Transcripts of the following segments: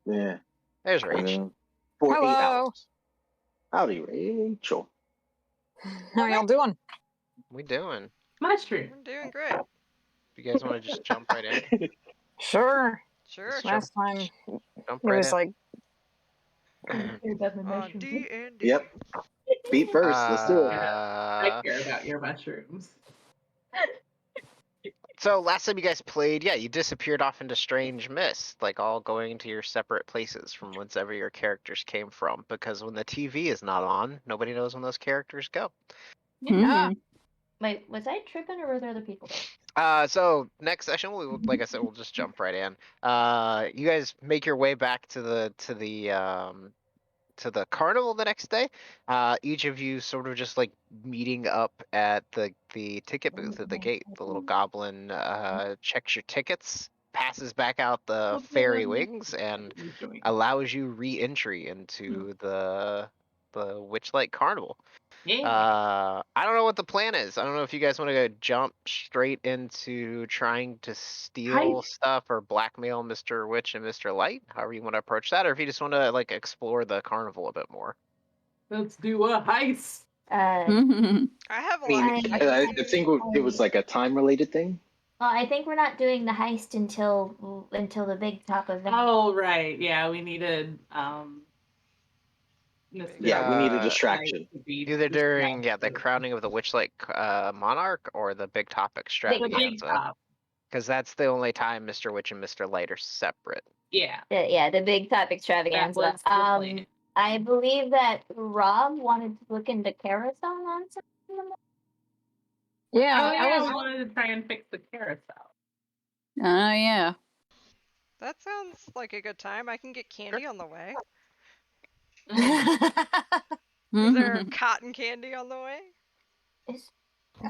Yeah. There's Rach. For 8 Hello. hours. Howdy, Rachel. How y'all doing? We doing? Mushroom. We're doing great. You guys want to just jump right in? Sure. Sure. Last time Jump it right was in. like, Care about my On mushrooms. D&D. Yep. Feet first. Let's do it. I care about your mushrooms. So last time you guys played, yeah, you disappeared off into strange mist, like all going to your separate places from wherever your characters came from. Because when the TV is not on, nobody knows when those characters go. yeah. Wait, was I tripping or were there other people there? So next session, like I said, we'll just jump right in. You guys make your way back to the carnival the next day. Each of you sort of just like meeting up at the ticket booth at the gate. The little goblin checks your tickets, passes back out the fairy wings, and allows you re-entry into the Witchlight Carnival. Yeah. I don't know what the plan is. I don't know if you guys want to go jump straight into trying to steal stuff or blackmail Mr. Witch and Mr. Light, however you want to approach that, or if you just want to like explore the carnival a bit more. Let's do a heist. I have a I lot mean, of I keys. think it was like a time-related thing. Well, I think we're not doing the heist until the big top event. Oh, right. Yeah, we needed Yeah, we need a distraction. Either during the crowning of the Witchlight monarch or the big top extravaganza. Because that's the only time Mr. Witch and Mr. Light are separate. Yeah. Yeah, the big top extravaganza. I believe that Rob wanted to look into carousel nonsense. Yeah, I wanted to try and fix the carousel. Yeah. That sounds like a good time. I can get candy on the way. Is there cotton candy on the way?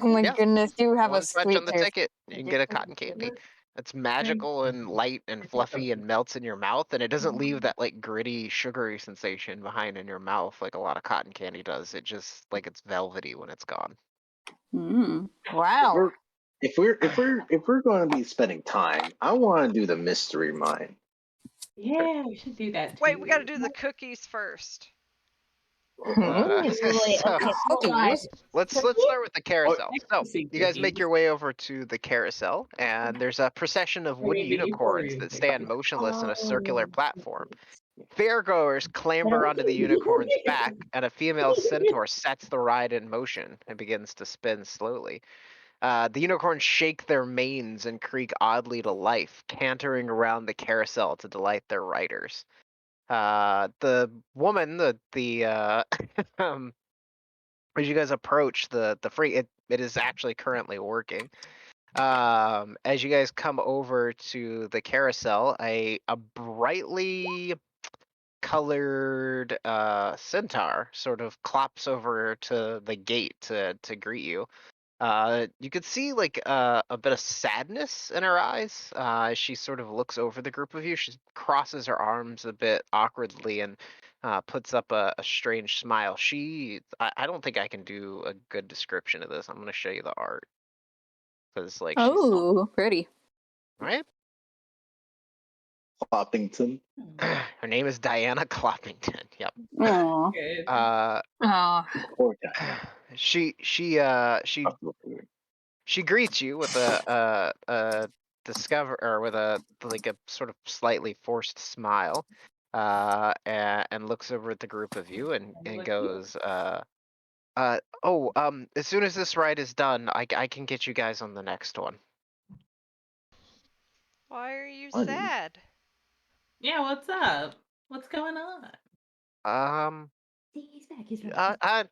Oh my goodness, you have One a touch sweet on the tooth. ticket, you can get a cotton candy. It's magical and light and fluffy and melts in your mouth, and it doesn't leave that like gritty, sugary sensation behind in your mouth like a lot of cotton candy does. It just like it's velvety when it's gone. Wow. If we're going to be spending time, I want to do the mystery mine. Yeah, we should do that too. Wait, we got to do the cookies first. Let's start with the carousel. So you guys make your way over to the carousel, and there's a procession of wooden unicorns that stand motionless in a circular platform. Fairgoers clamber onto the unicorn's back, and a female centaur sets the ride in motion and begins to spin slowly. The unicorns shake their manes and creak oddly to life, cantering around the carousel to delight their riders. The woman, as you guys approach the free, it is actually currently working. As you guys come over to the carousel, a brightly colored centaur sort of clops over to the gate to greet you. You could see like a bit of sadness in her eyes as she sort of looks over the group of you. She crosses her arms a bit awkwardly and puts up a strange smile. I don't think I can do a good description of this. I'm going to show you the art. Because like, pretty. Right? Cloppington. Her name is Diana Cloppington. Yep. Poor guy. She greets you with a sort of slightly forced smile, and looks over at the group of you and goes, as soon as this ride is done, I can get you guys on the next one. Why are you sad? Yeah, what's up? What's going on? He's back.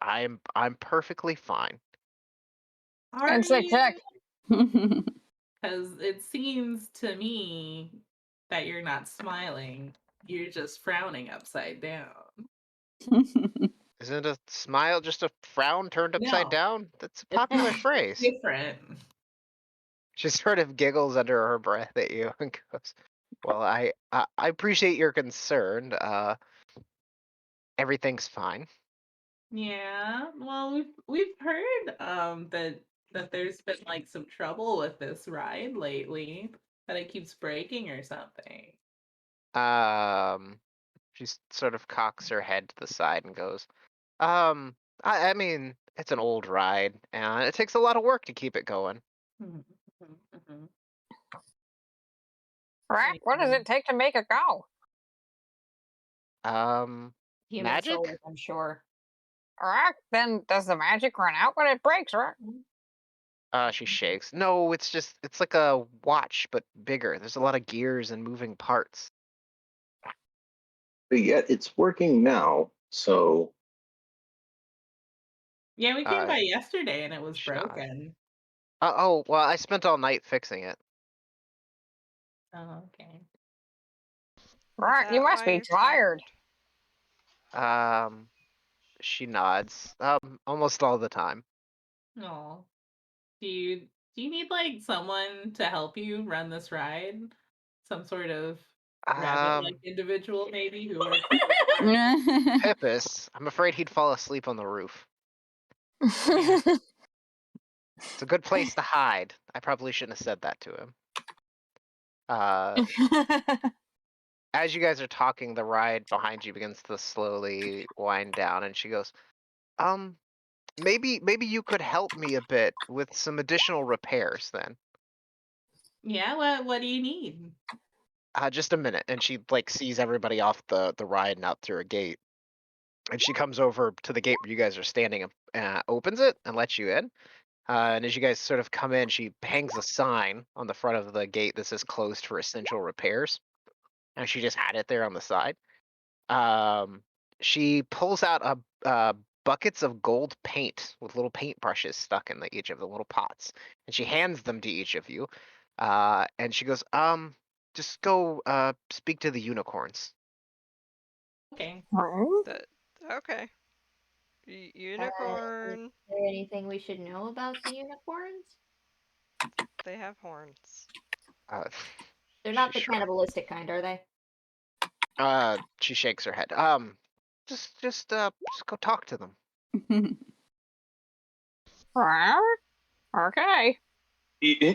I'm perfectly fine. Are check. Because it seems to me that you're not smiling. You're just frowning upside down. Isn't a smile just a frown turned upside down? That's a popular phrase. Different. She sort of giggles under her breath at you and goes, "Well, I appreciate your concern. Everything's fine." Yeah. Well, we've heard that there's been like some trouble with this ride lately. That it keeps breaking or something. She sort of cocks her head to the side and goes, I mean, it's an old ride, and it takes a lot of work to keep it going. Mhm, mhm, mhm. Right? What does it take to make it go? Human Magic? souls, I'm sure. Right? Then does the magic run out when it breaks, right? She shakes. No, it's like a watch, but bigger. There's a lot of gears and moving parts. But yet it's working now. So Yeah, we came Uh, by yesterday and it was she nods. broken. Oh, well, I spent all night fixing it. Oh, okay. Right? Is You that must why be you're tired. She nods. Almost all the time. No. Do you need like someone to help you run this ride? Some sort of rabbit-like individual, maybe who works Pippus, I'm afraid he'd fall asleep on the roof. Yeah. It's a good place to hide. I probably shouldn't have said that to him. As you guys are talking, the ride behind you begins to slowly wind down, and she goes, maybe you could help me a bit with some additional repairs then. Yeah, what do you need? Just a minute. And she like sees everybody off the ride and out through a gate. And she comes over to the gate where you guys are standing and opens it and lets you in. And as you guys sort of come in, she hangs a sign on the front of the gate that says closed for essential repairs. And she just had it there on the side. She pulls out buckets of gold paint with little paint brushes stuck in each of the little pots. And she hands them to each of you. And she goes, just go speak to the unicorns. Okay. Okay. Is Unicorn. there anything we should know about the unicorns? They have horns. They're not the Sure. cannibalistic kind, are they? She shakes her head. Just go talk to them. Okay.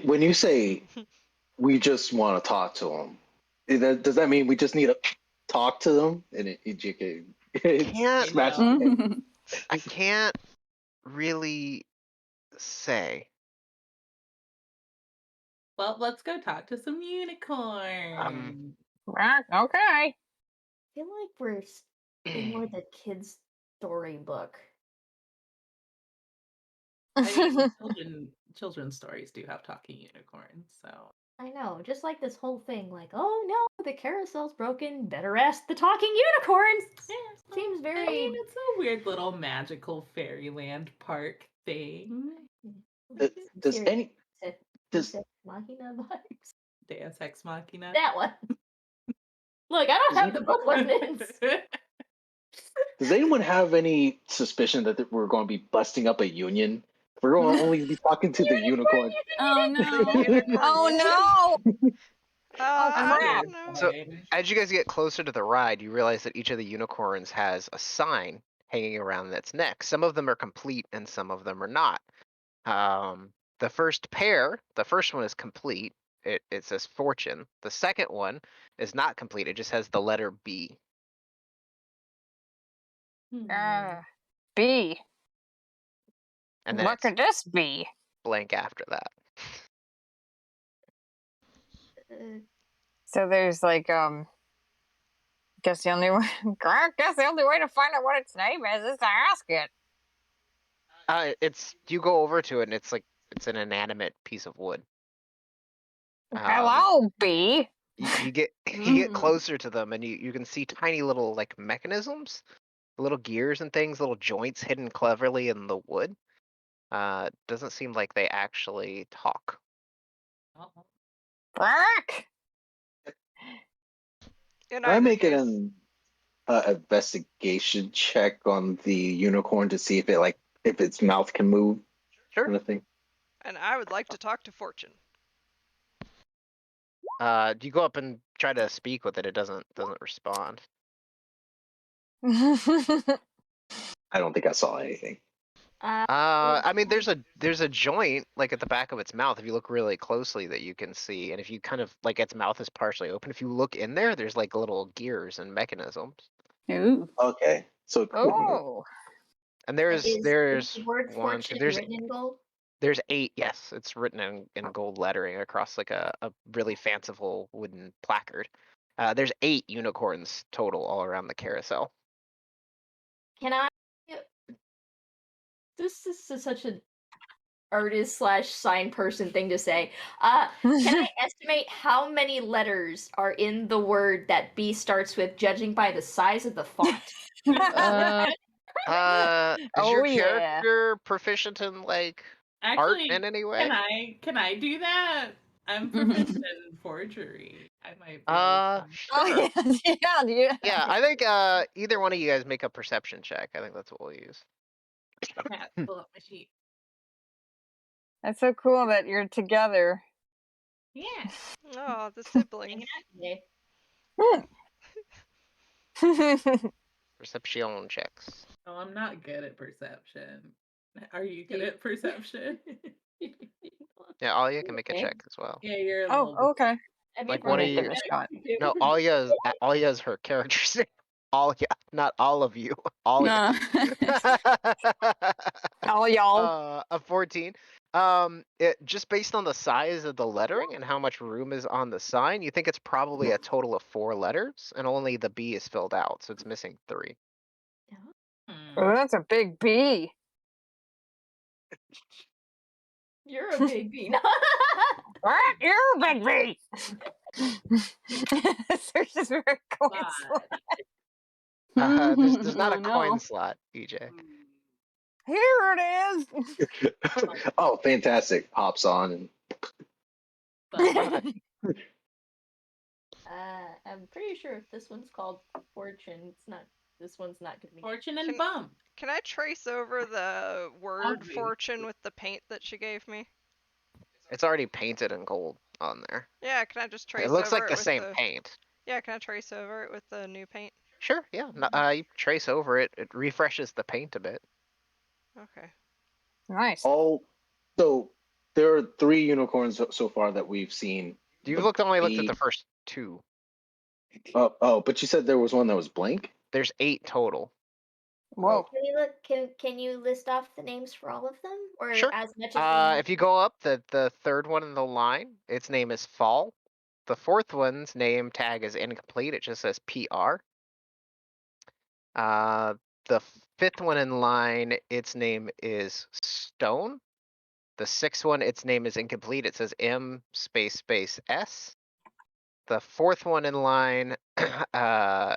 when you say we just want to talk to them, does that mean we just need to talk to them? And you can Can't- smash No. the head. I can't really say. Well, let's go talk to some unicorns. Right, okay. I feel like we're in like a kid's storybook. I mean, children's stories do have talking unicorns, so. I know, just like this whole thing, like, oh no, the carousel's broken. Better ask the talking unicorns. Yeah, Seems I very. mean, it's a weird little magical fairyland park thing. Does any does Deus Ex Machina vibes? Deus Ex Machina. That one. Look, I don't Does have the book lemons. does anyone have any suspicion that we're going to be busting up a union? We're going to only be talking to the unicorn. Oh The no. unicorn Oh union? no. I crap. don't know. So as you guys get closer to the ride, you realize that each of the unicorns has a sign hanging around its neck. Some of them are complete and some of them are not. The first one is complete. It says fortune. The second one is not complete. It just has the letter B. B. And then What it's could this be? blank after that. So there's like guess the only way to find out what its name is to ask it. It's you go over to it and it's an inanimate piece of wood. Hello, B. You get you get closer to them and you can see tiny little like mechanisms, little gears and things, little joints hidden cleverly in the wood. Doesn't seem like they actually talk. Frick! In Can I either make case, an investigation check on the unicorn to see if its mouth can move? Sure. Kind of thing. and I would like to talk to Fortune. You go up and try to speak with it. It doesn't respond. I don't think I saw anything. I mean, there's a joint like at the back of its mouth. If you look really closely, that you can see, and if you kind of like its mouth is partially open. If you look in there, there's like little gears and mechanisms. Ooh. Okay, so Oh. And Is there's the word one, two, fortune there's written in gold? 8. Yes, it's written in gold lettering across like a really fanciful wooden placard. There's 8 unicorns total all around the carousel. Can I? This is such an artist / sign person thing to say. Can I estimate how many letters are in the word that B starts with, judging by the size of the font? Is your yeah. character proficient in like art Actually, in any way? can I do that? I'm proficient in forgery. I might be able to. Sure. Oh, yeah. Yeah, I think either one of you guys make a perception check. I think that's what we'll use. Yeah, pull up my sheet. That's so cool that you're together. Yeah. Oh, the siblings. Perception checks. Oh, I'm not good at perception. Are you good at perception? Yeah, Alia can make a Okay. check as well. Yeah, you're a Oh, little bit. okay. I mean, Like for one of I'll give you. it a shot. No, Alia's her character's name. Alia, not all of you. Alia. All y'all. A 14. Just based on the size of the lettering and how much room is on the sign, you think it's probably a total of 4 letters, and only the B is filled out, so it's missing 3. Oh, that's a big B. You're a big B. What? You're a big B. Search this for a coin slot. There's not a Oh, no. coin slot, EJ. Here it is. oh, fantastic! Hops on and I'm pretty sure if this one's called Fortune, it's not. This one's not gonna be. Fortune and bump. Can I trace over the word Ugly. fortune with the paint that she gave me? It's already painted in gold on there. Yeah, can I just trace It over looks like the with same paint. Yeah, can I trace over it with the new paint? Sure, yeah. You trace over it. It refreshes the paint a bit. Okay. Nice. So there are 3 unicorns so far that we've seen. You've only looked at the first 2. But you said there was one that was blank. There's 8 total. Whoa. Can we look? Can you list off the names for all of them, or Sure. as much as? If you go up, the third one in the line, its name is Fall. The 4th one's name tag is incomplete. It just says PR. The 5th one in line, its name is Stone. The 6th one, its name is incomplete. It says M space S. The 4th one in line, the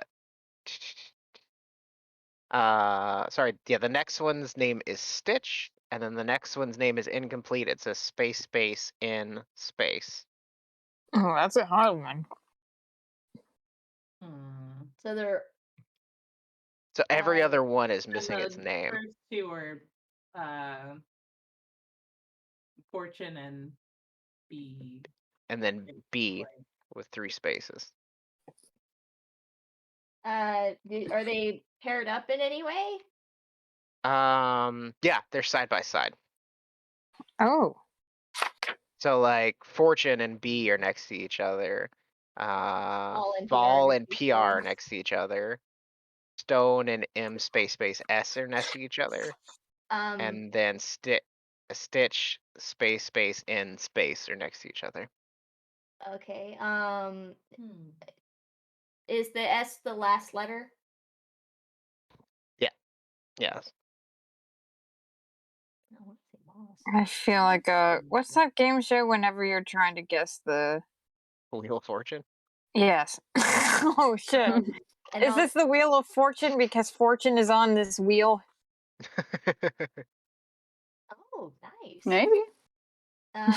next one's name is Stitch, and then the next one's name is incomplete. It says space in space. Oh, that's a hard one. So they're. So every other one is missing And its the name. First 2 are Fortune and B. And then B with 3 spaces. Are they paired up in any way? Yeah, they're side by side. Oh. So like Fortune and B are next to each other. Fall and PR are next to each other. Stone and M space S are next to each other. And then Stitch space in space are next to each other. Okay. Is the S the last letter? Yeah. Yes. I feel like what's that game show whenever you're trying to guess the Wheel of Fortune? Yes. Oh shit. Is this the Wheel of Fortune because fortune is on this wheel? Oh, nice. Maybe. Are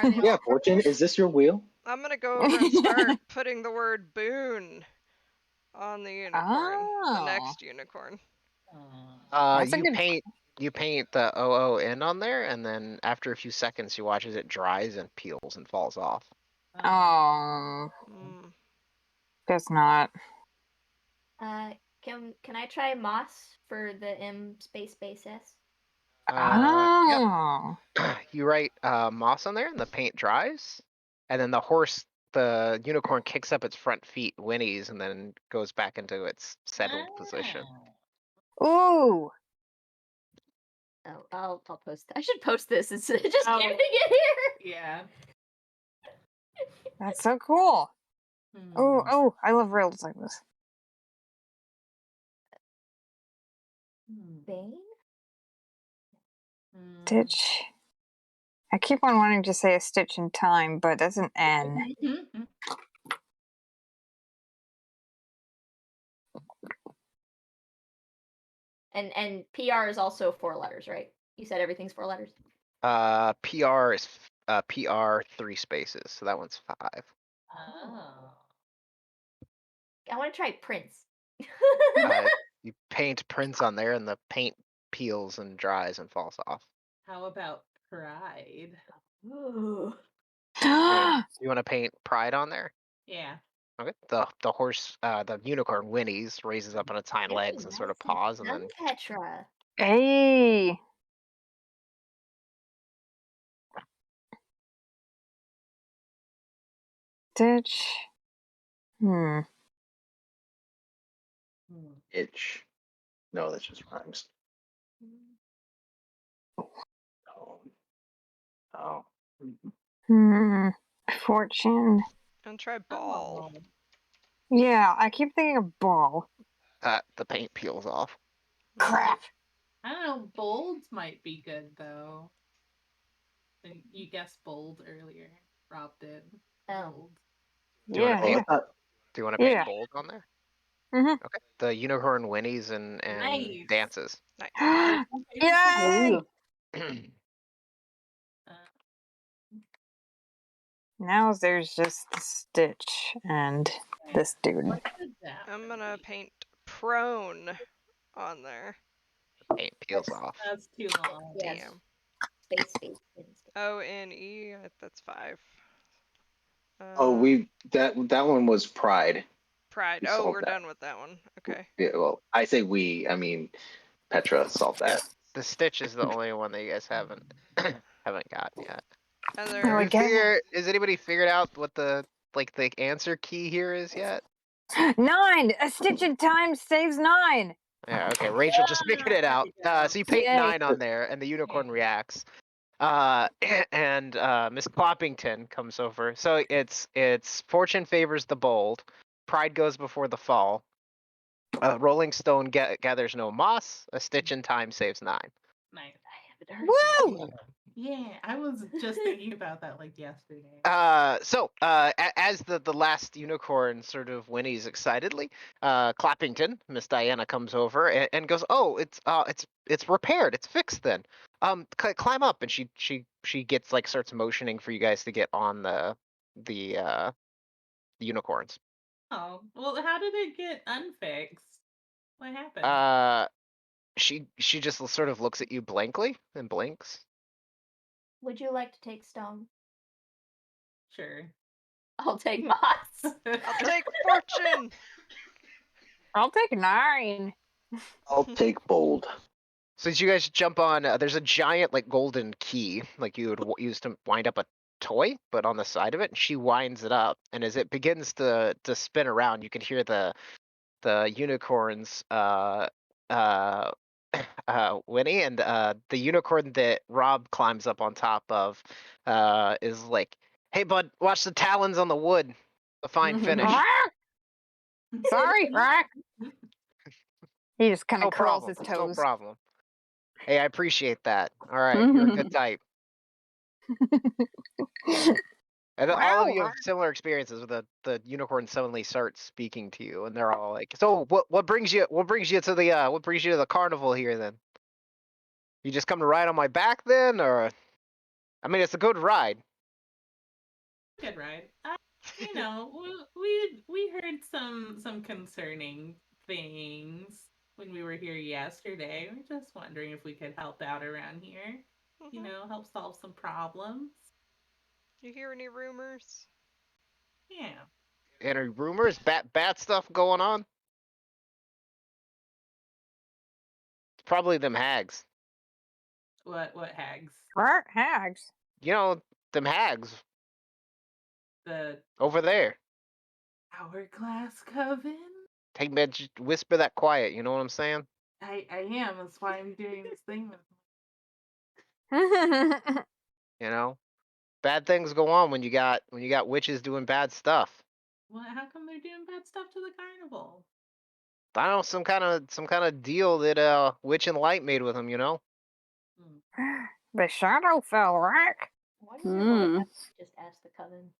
they Yeah, Fortune, is this your wheel? I'm gonna go over and start putting the word boon on the unicorn. The next unicorn. You paint the OON on there, and then after a few seconds, you watch as it dries and peels and falls off. Oh. Guess not. Can I try moss for the M space S? Oh. You write moss on there, and the paint dries, and then the unicorn kicks up its front feet, whinnies, and then goes back into its settled position. Ooh. Oh, I'll post. I should post this instead of just Oh. keeping it here. Yeah. That's so cool. Oh, I love riddles like this. Bane? Stitch. I keep on wanting to say a stitch in time, but that's an N. And PR is also 4 letters, right? You said everything's 4 letters. PR is PR 3 spaces, so that one's 5. Oh. I want to try Prince. You paint prints on there, and the paint peels and dries and falls off. How about pride? Ooh. You want to paint pride on there? Yeah. Okay. The horse, the unicorn whinnies, raises up on its hind legs and sort of paws, and then Petra. Hey. Stitch. Itch. No, that's just rhymes. Oh. Fortune. And try ball. Yeah, I keep thinking of ball. the paint peels off. Crap. I don't know. Bold might be good though. And you guessed bold earlier. Rob did. Bold. Do you want to paint? Yeah. Do you want to paint bold on there? Mm-hmm. Okay. The unicorn whinnies and Nice. dances. Nice. Yay! Now there's just the Stitch and this dude. I'm gonna paint prone on there. Paint peels off. That's too long. Damn. Space. O-N-E, that's 5. That one was pride. Pride. We Oh, solved we're that. done with that one. Okay. Yeah, well, I say we. I mean, Petra solved that. The Stitch is the only one that you guys haven't gotten yet. Is anybody figured out what the answer key here is yet? 9. A stitch in time saves 9. Yeah. Okay. Rachel just figured it out. So you paint 9 on there, and the unicorn reacts. And Miss Cloppington comes over. So it's fortune favors the bold, pride goes before the fall. Rolling Stone gathers no moss. A stitch in time saves 9. Nice. Woo! Yeah, I was just thinking about that like yesterday. As the last unicorn sort of whinnies excitedly, Clappington, Miss Diana comes over and goes, "Oh, it's repaired. It's fixed then. Climb up." And she gets starts motioning for you guys to get on the unicorns. Oh, well, how did it get unfixed? What happened? She just sort of looks at you blankly and blinks. Would you like to take stone? Sure. I'll take moss. I'll take fortune. I'll take 9. I'll take bold. So as you guys jump on, there's a giant golden key, like you would use to wind up a toy, but on the side of it, and she winds it up, and as it begins to spin around, you can hear the unicorns Winnie, and the unicorn that Rob climbs up on top of is like, "Hey bud, watch the talons on the wood. A fine finish." Sorry, Rock. He just kind of curls his No toes. problem. Hey, I appreciate that. All right, you're a good type. And all of you have similar experiences with the unicorn suddenly starts speaking to you, and they're all like, "So what brings you to the carnival here then? You just come to ride on my back then, or I mean, it's a good ride." Good ride. We heard some concerning things when we were here yesterday. We're just wondering if we could help out around here. Help solve some problems. You hear any rumors? Yeah. Any rumors? Bad stuff going on? It's probably them hags. What hags? What hags? You know, them hags The over there. Hourglass Coven? Take me, just whisper that quiet. You know what I'm saying? I am. That's why I'm doing this thing with You know, bad things go on when you got witches doing bad stuff. Well, how come they're doing bad stuff to the carnival? I don't know, some kind of deal that Witch and Light made with them. You know. The Shadowfell, right? Why do you roll that? Just ask the coven.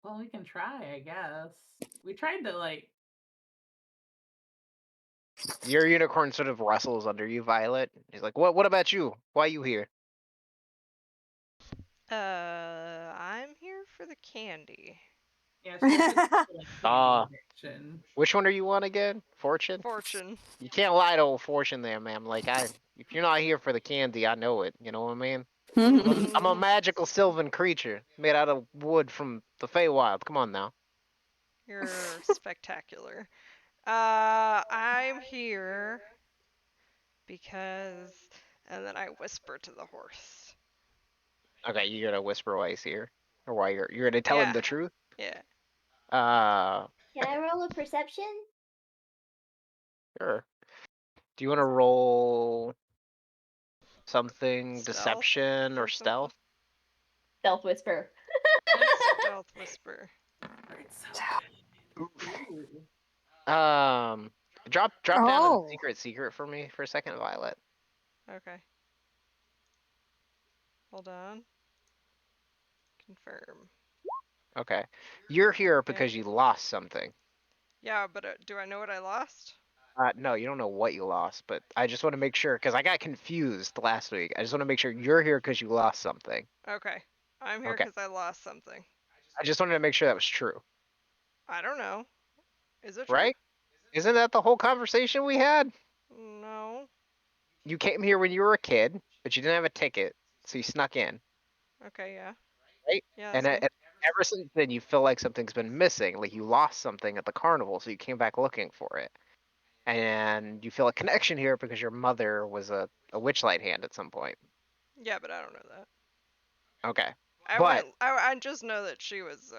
Well, we can try, I guess. We tried to like. Your unicorn sort of rustles under you, Violet. He's like, "What? What about you? Why are you here?" I'm here for the candy. Yeah, she said like candy addiction. Which one are you on again? Fortune? Fortune. You can't lie to old Fortune there, ma'am. Like, if you're not here for the candy, I know it. You know what I mean? I'm a magical sylvan creature made out of wood from the Feywild. Come on now. You're spectacular. I'm here because, and then I whisper to the horse. Okay, you're gonna whisper why he's here, or why you're gonna tell him the truth. Yeah. Can I roll a perception? Sure. Do you want to roll something, Stealth deception or stealth? Stealth whisper. Stealth whisper. It's so good. Drop down a secret for me for a second, Violet. Okay. Hold on. Confirm. Okay. You're here because you lost something. Yeah, but do I know what I lost? No, you don't know what you lost, but I just want to make sure, because I got confused last week. I just want to make sure you're here because you lost something. Okay. I'm here because I lost something. I just wanted to make sure that was true. I don't know. Is it true? Right? Isn't that the whole conversation we had? No. You came here when you were a kid, but you didn't have a ticket, so you snuck in. Okay, yeah. Right? Yeah. And ever since then, you feel like something's been missing, like you lost something at the carnival, so you came back looking for it. And you feel a connection here because your mother was a Witchlight hand at some point. Yeah, but I don't know that. Okay. I just know that she was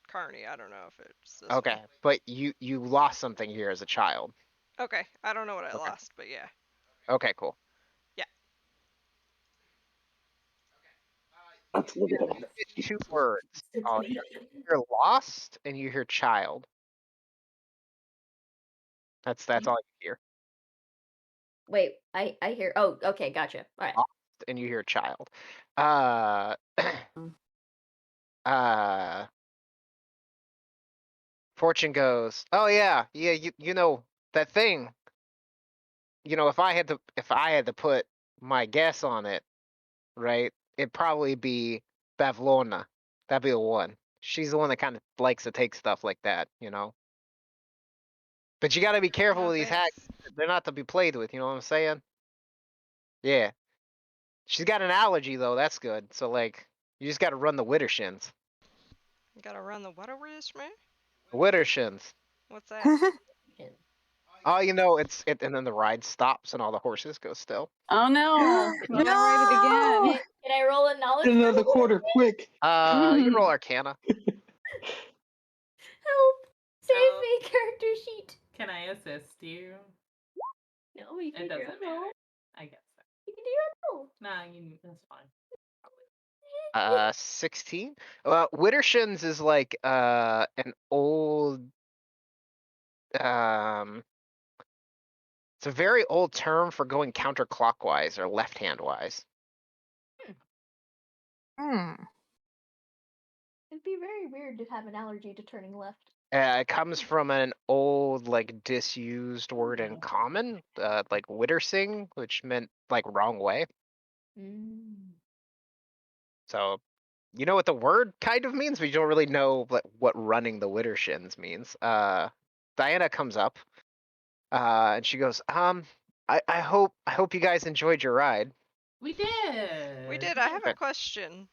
Carney. I don't know if it's this Okay, one. but you lost something here as a child. Okay, I don't know what I lost, but yeah. Okay, cool. Yeah. Let's look at him. It's 2 words. You're lost and you hear child. That's all you hear. Wait, I hear. Oh, okay, gotcha. All right. Lost and you hear child. Fortune goes, "Oh yeah, you know that thing. You know, if I had to put my guess on it, right? It'd probably be Bavlorna. That'd be the one. She's the one that kind of likes to take stuff like that, you know. But you got to be careful with these hacks. They're not to be played with. You know what I'm saying? Yeah. She's got an allergy though. That's good. So like, you just got to run the Widdershins. You gotta run the what over this, man? Widdershins. What's that? Oh, you know, and then the ride stops and all the horses go still. Oh no! You gotta write it again. Can I roll a knowledge? Another quarter, quick. You roll Arcana. Help! Save me, character sheet. Can I assist you? No, you can It do your doesn't own roll. matter. I guess so. You can do your own roll. Nah, that's fine. 16. Widdershins is like an old it's a very old term for going counterclockwise or left-hand wise. It'd be very weird to have an allergy to turning left. It comes from an old, like, disused word in common, like Widdersing, which meant like wrong way. So, you know what the word kind of means, but you don't really know what running the Widdershins means. Diana comes up, and she goes, I hope you guys enjoyed your ride. We did. We did. I have a question.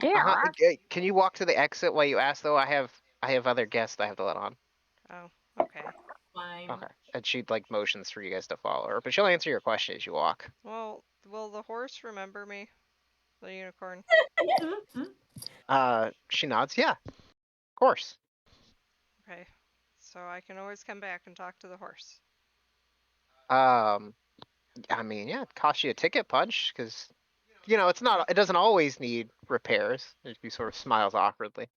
Yeah. Can you walk to the exit while you ask though? I have other guests I have to let on. Oh, okay. Fine. Okay. And she like motions for you guys to follow her, but she'll answer your question as you walk. Well, will the horse remember me? The unicorn. She nods. Yeah, of course. Okay. So I can always come back and talk to the horse. I mean, yeah, it costs you a ticket punch because, you know, it doesn't always need repairs. He sort of smiles awkwardly.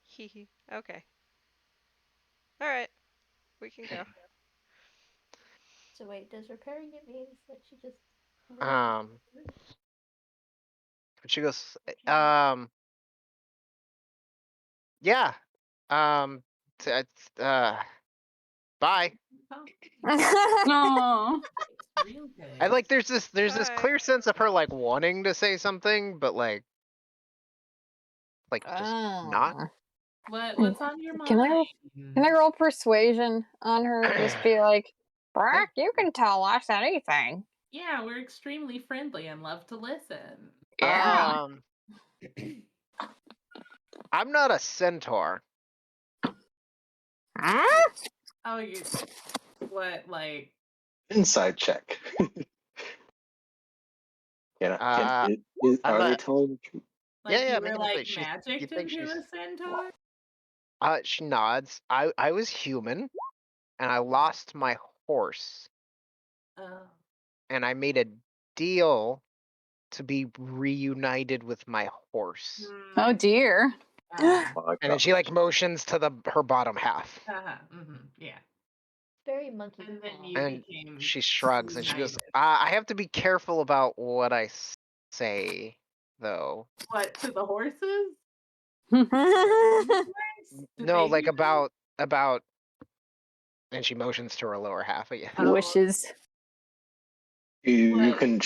Hee. Okay. All right. We can go. So wait, does repairing it means that she just But she goes, yeah, bye. Oh. Real good. I like there's this Bye. clear sense of her like wanting to say something, but like just not. What's on your mind? Can I roll persuasion on her? Just be like, Brock, you can tell us anything. Yeah, we're extremely friendly and love to listen. Yeah. I'm not a centaur. Huh? Oh, you what like? Inside check. I'm Are they a telling the truth? Like yeah. you Make were an like she. You magicked think into she's? a centaur? She nods. I was human, and I lost my horse, Oh. and I made a deal to be reunited with my horse. Oh dear. My And then she like motions to her bottom half. Yeah. very monkey. And then paw. you And became she shrugs and she goes, reunited. I have to be careful about what I say, though. What, to the horses? No, like about, and she motions to her lower half again. Wishes. You can.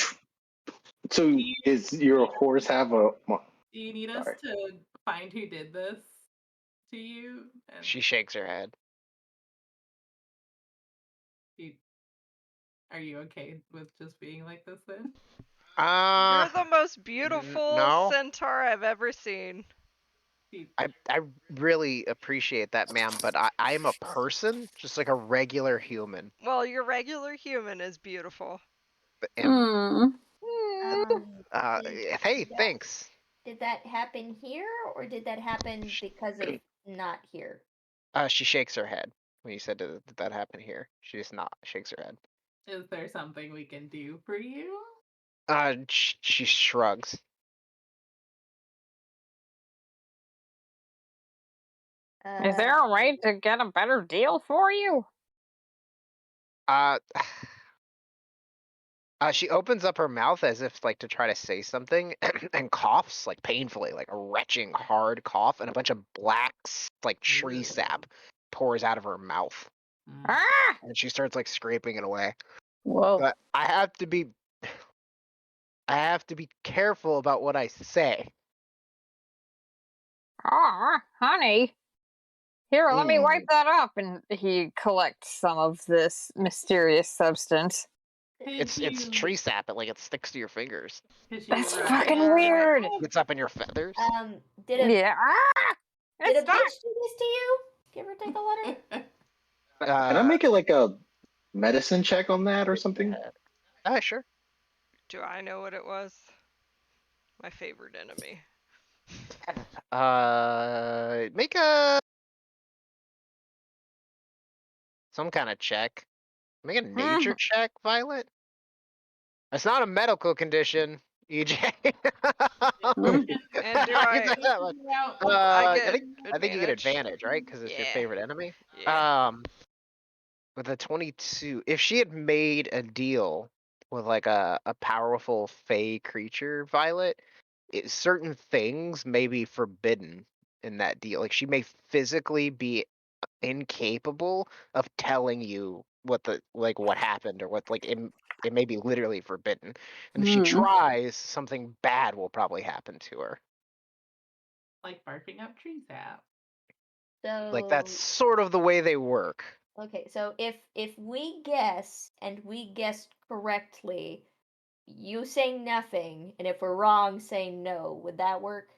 So is your horse have a? Do you need us Sorry. to find who did this to you? And She shakes her head. are you okay with just being like this then? You're the most beautiful no. centaur I've ever seen. I really appreciate that, ma'am, but I'm a person, just like a regular human. Well, your regular human is beautiful. And, Did hey, that- thanks. Did that happen here, or did that happen because of not here? She shakes her head when you said did that happen here. She just shakes her head. Is there something we can do for you? She shrugs. Is there a way to get a better deal for you? She opens up her mouth as if like to try to say something and coughs like painfully, like a retching hard cough, and a bunch of black like tree sap pours out of her mouth. Ah! And she starts like scraping it away. Whoa. But I have to be careful about what I say. Aw, honey. Here, let me wipe that up. And he collects some of this mysterious substance. It's tree sap. It sticks to your fingers. That's fucking weird. It's up in your feathers. Did a Yeah. Ah! did a It's not- bitch do this to you? Give or take a letter. Can I make it like a medicine check on that or something? Sure. Do I know what it was? My favorite enemy. Make some kind of check. Make a nature check, Violet. It's not a medical condition, EJ. And do I think you get advantage, right? Because it's your favorite enemy. Yeah. With a 22, if she had made a deal with like a powerful fey creature, Violet, certain things may be forbidden in that deal. Like she may physically be incapable of telling you what happened or what it may be literally forbidden. And if she tries, something bad will probably happen to her. Like barking up tree sap. So Like that's sort of the way they work. okay, so if we guess and we guessed correctly, you say nothing, and if we're wrong, say no. Would that work?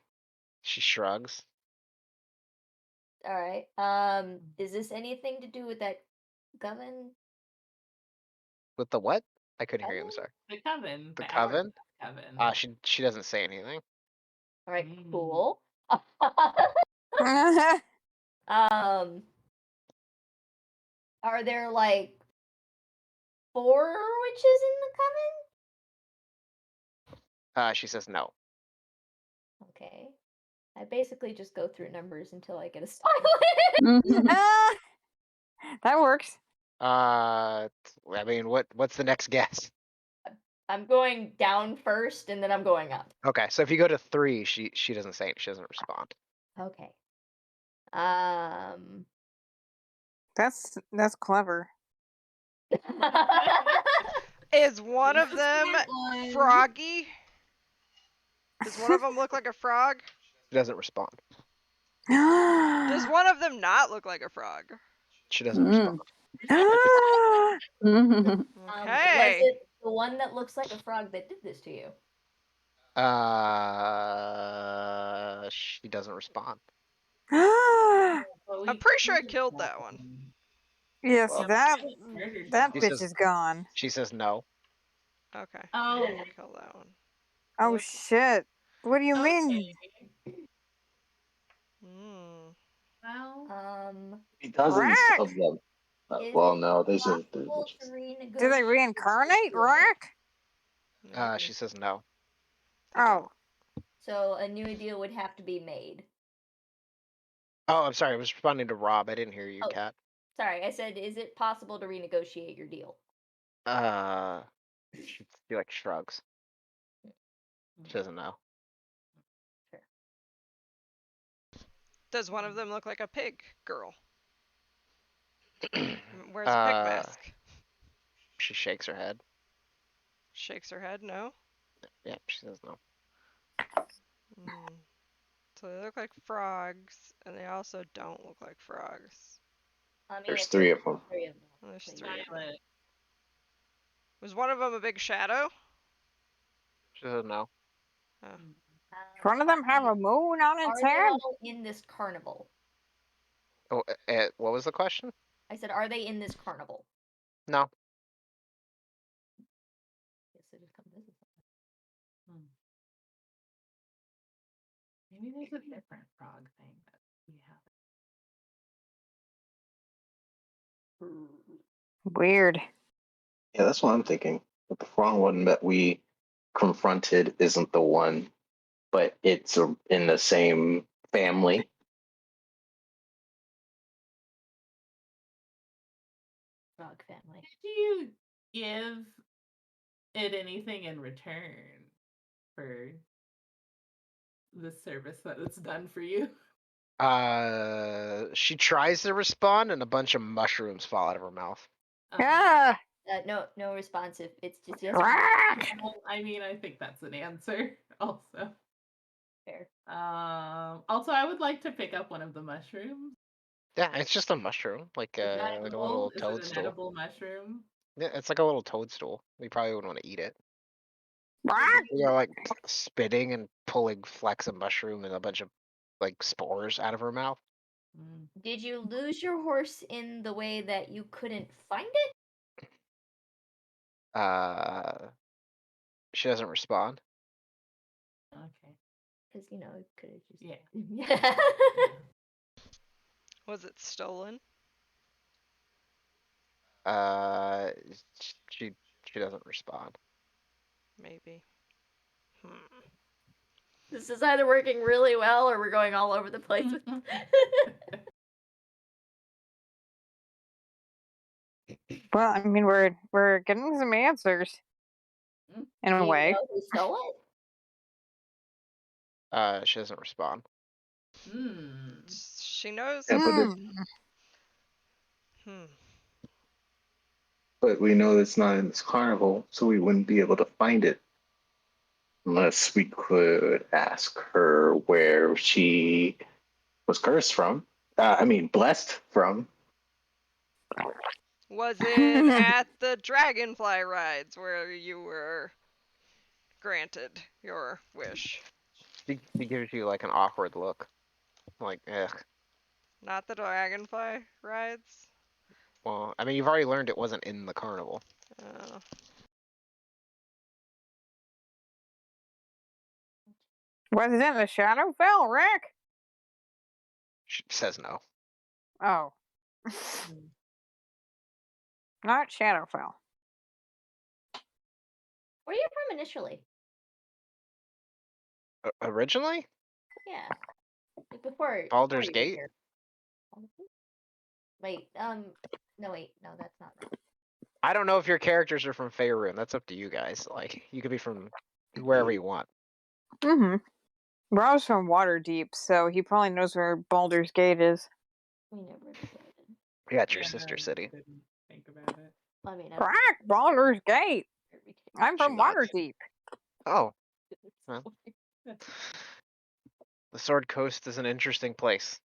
She shrugs. All right. Is this anything to do with that Govan? With the what? I couldn't hear you. I'm sorry. The coven. The hour coven? coven. She doesn't say anything. All right, Mm. cool. Are there like 4 witches in the coven? She says no. Okay. I basically just go through numbers until I get a silent. That works. I mean, what's the next guess? I'm going down first and then I'm going up. Okay, so if you go to 3, she doesn't say it. She doesn't respond. Okay. That's clever. Is one of them Smart one. froggy? Does one of them look like a frog? She doesn't respond. Does one of them not look like a frog? She doesn't respond. Was Okay. it the one that looks like a frog that did this to you? She doesn't respond. I'm pretty sure I killed that one. Yes, Well, that She bitch says- is gone. She says no. Okay. Oh. I didn't kill that one. Oh Look- shit! What do you mean? Hmm. Well, Dozens Rack! of them. Is Well, it no, there's a. possible to renegotiate Do they reincarnate, your deal? Rack? Maybe. She says no. They Oh, So a new deal would have to be made. Oh, I'm sorry. I was responding to Rob. I didn't hear you, Oh. Kat. Sorry, I said, is it possible to renegotiate your deal? She like shrugs. She doesn't know. Does one of them look like a pig girl? Wears a pig Uh, mask. She shakes her head. Shakes her head, no? Yeah, she says no. Hmm. So they look like frogs, and they also don't look like frogs. I mean, There's if 3 of them. 3 of them. There's so 3 of them. Violet. Was one of them a big shadow? She says no. Oh. one of them have a moon on Are its they head. all in this carnival? Oh, what was the question? I said, are they in this carnival? No. Guess they just come visit. Maybe there's a different frog thing that we have. Weird. Yeah, that's what I'm thinking. But the wrong one that we confronted isn't the one, but it's in the same family. Frog family. Did you give it anything in return for the service that it's done for you? She tries to respond, and a bunch of mushrooms fall out of her mouth. Yeah. No responsive. It's just yes. Rack! I mean, I think that's an answer. Also, Fair. also, I would like to pick up one of the mushrooms. Yeah, it's just a mushroom, like Is it a edible? little Is it an toadstool. edible mushroom? Yeah, it's like a little toadstool. We probably wouldn't want to eat it. Rack! You're like spitting and pulling flecks of mushroom and a bunch of like spores out of her mouth. Did you lose your horse in the way that you couldn't find it? She doesn't respond. Okay. Because it could have just. Yeah. Was it stolen? She doesn't respond. Maybe. This is either working really well or we're going all over the place. Well, I mean, we're getting some answers in a Do you way. know who stole it? She doesn't respond. She knows. Yeah, but we know it's not in this carnival, so we wouldn't be able to find it unless we could ask her where she was cursed from. Blessed from. Was it at the dragonfly rides where you were granted your wish? She gives you like an awkward look. Like, ugh. Not the dragonfly rides? Well, I mean, you've already learned it wasn't in the carnival. Oh. Was it in the Shadowfell, Rick? She says no. Oh. Not Shadowfell. Where are you from initially? Originally? Yeah. Like before Baldur's you Gate? Here. Wait, no wait, no, that's not right. I don't know if your characters are from Faerun. That's up to you guys. Like, you could be from wherever you want. Mm-hmm. Rob's from Waterdeep, so he probably knows where Baldur's Gate is. We never decided. Yeah, it's your Yeah, sister I city. didn't think about it. I mean, Crack! Baldur's Gate! I'm She from nods. Waterdeep. Oh, well. The Sword Coast is an interesting place.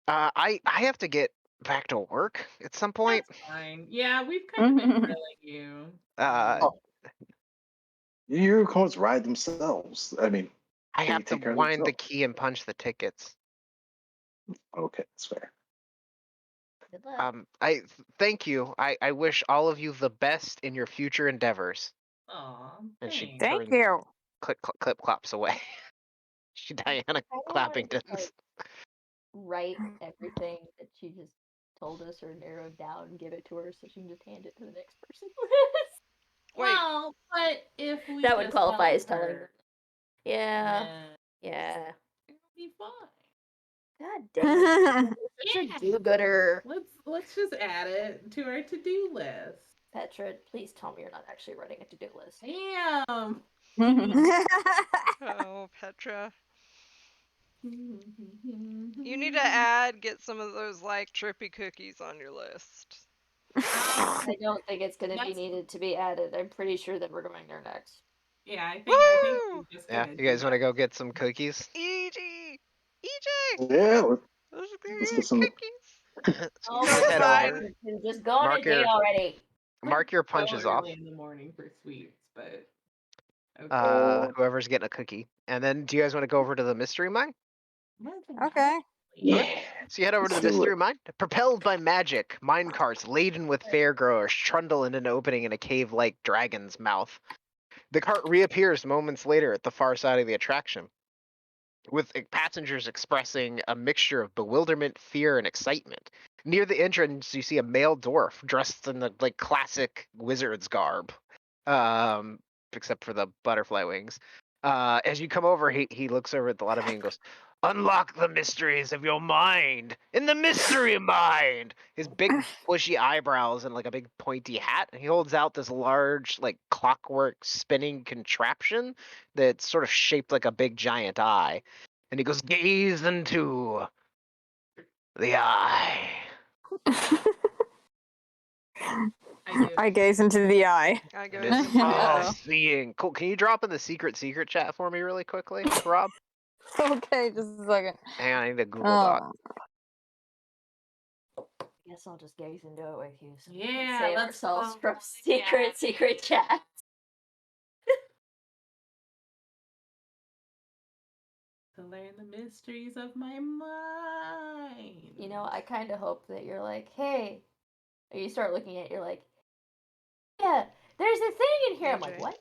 I have to get back to work at some point. That's fine. Yeah, we've kind of been grilling you. Unicorns ride themselves. I mean, I they have to take care of wind the themselves. key and punch the tickets. Okay, that's fair. Good luck. I thank you. I wish all of you the best in your future endeavors. Aw, And she thanks. Thank turns, you. clip claps away. She Diana I kinda wanna Clappingtons. just, like, write everything that she just told us or narrowed down and give it to her so she can just hand it to the next person. Wait. Well, but if we That would just qualify tell as telling her, them. Yeah. then Yeah. it'll be fine. God dang it. Such Yeah. a do-gooder. Let's just add it to our to-do list. Petra, please tell me you're not actually writing a to-do list. Damn. Oh, Petra. You need to get some of those like trippy cookies on your list. I don't think it's going to be That's- needed to be added. I'm pretty sure that we're going there next. Yeah, I think Woo! we're just Yeah, gonna you guys do want to that. go get some cookies? EJ! EJ! Yeah, Let's go let's get get some. cookies. So Oh you Go guys my head god, over. just go on Mark a date your- already. Mark your So punches off. early in the morning for sweets, but okay. Whoever's getting a cookie. And then do you guys want to go over to the mystery mine? Okay. Yeah. So you head over to the Let's do mystery it. mine. Propelled by magic, mine carts laden with fair growers trundle into an opening in a cave-like dragon's mouth. The cart reappears moments later at the far side of the attraction, with passengers expressing a mixture of bewilderment, fear, and excitement. Near the entrance, you see a male dwarf dressed in the classic wizard's garb, except for the butterfly wings. As you come over, he looks over at the lot of you and goes, "Unlock the mysteries of your mind in the mystery mind." His big bushy eyebrows and a big pointy hat. And he holds out this large, clockwork spinning contraption that's sort of shaped like a big giant eye. And he goes, "Gaze into the eye." I do. I gaze into the eye. I go It is into the all eye. seeing. Cool. Can you drop in the secret chat for me really quickly, Rob? Okay, just a second. Hang on, I need a Google Doc. I guess I'll just gaze into it with you. So we Yeah, can save let's ourselves go. from secret chat. To learn the mysteries of my mind. You know, I kind of hope that you're like, hey, or you start looking at it, you're like, yeah, there's a thing in here. I'm like, AJ. what?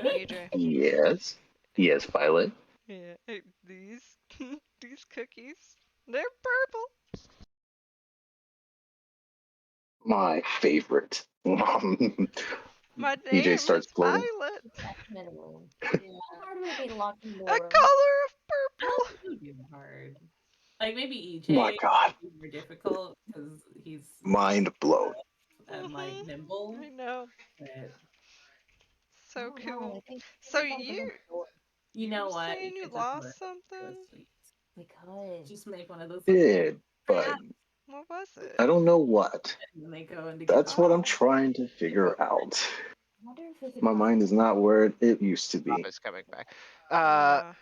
EJ. Yes. Yes, Violet. Yeah, these these cookies, they're purple. My favorite. My EJ name starts is floating. Violet. Locked in a room. How do we be locked in the A room? color of How purple. do you do hard? Like maybe My EJ God. is more difficult because he's Mind blown. and like Mhm. nimble. I know. But So Oh, no, cool. I think So we found the you door. you you know were what? saying you could just lost work something? those sweets. We could. Just make one of those. Did, but What was it? I don't know what. And then they go into. That's what I'm trying to figure out. I wonder if we could My mind is not where it used to Rob be. is coming back. Yeah.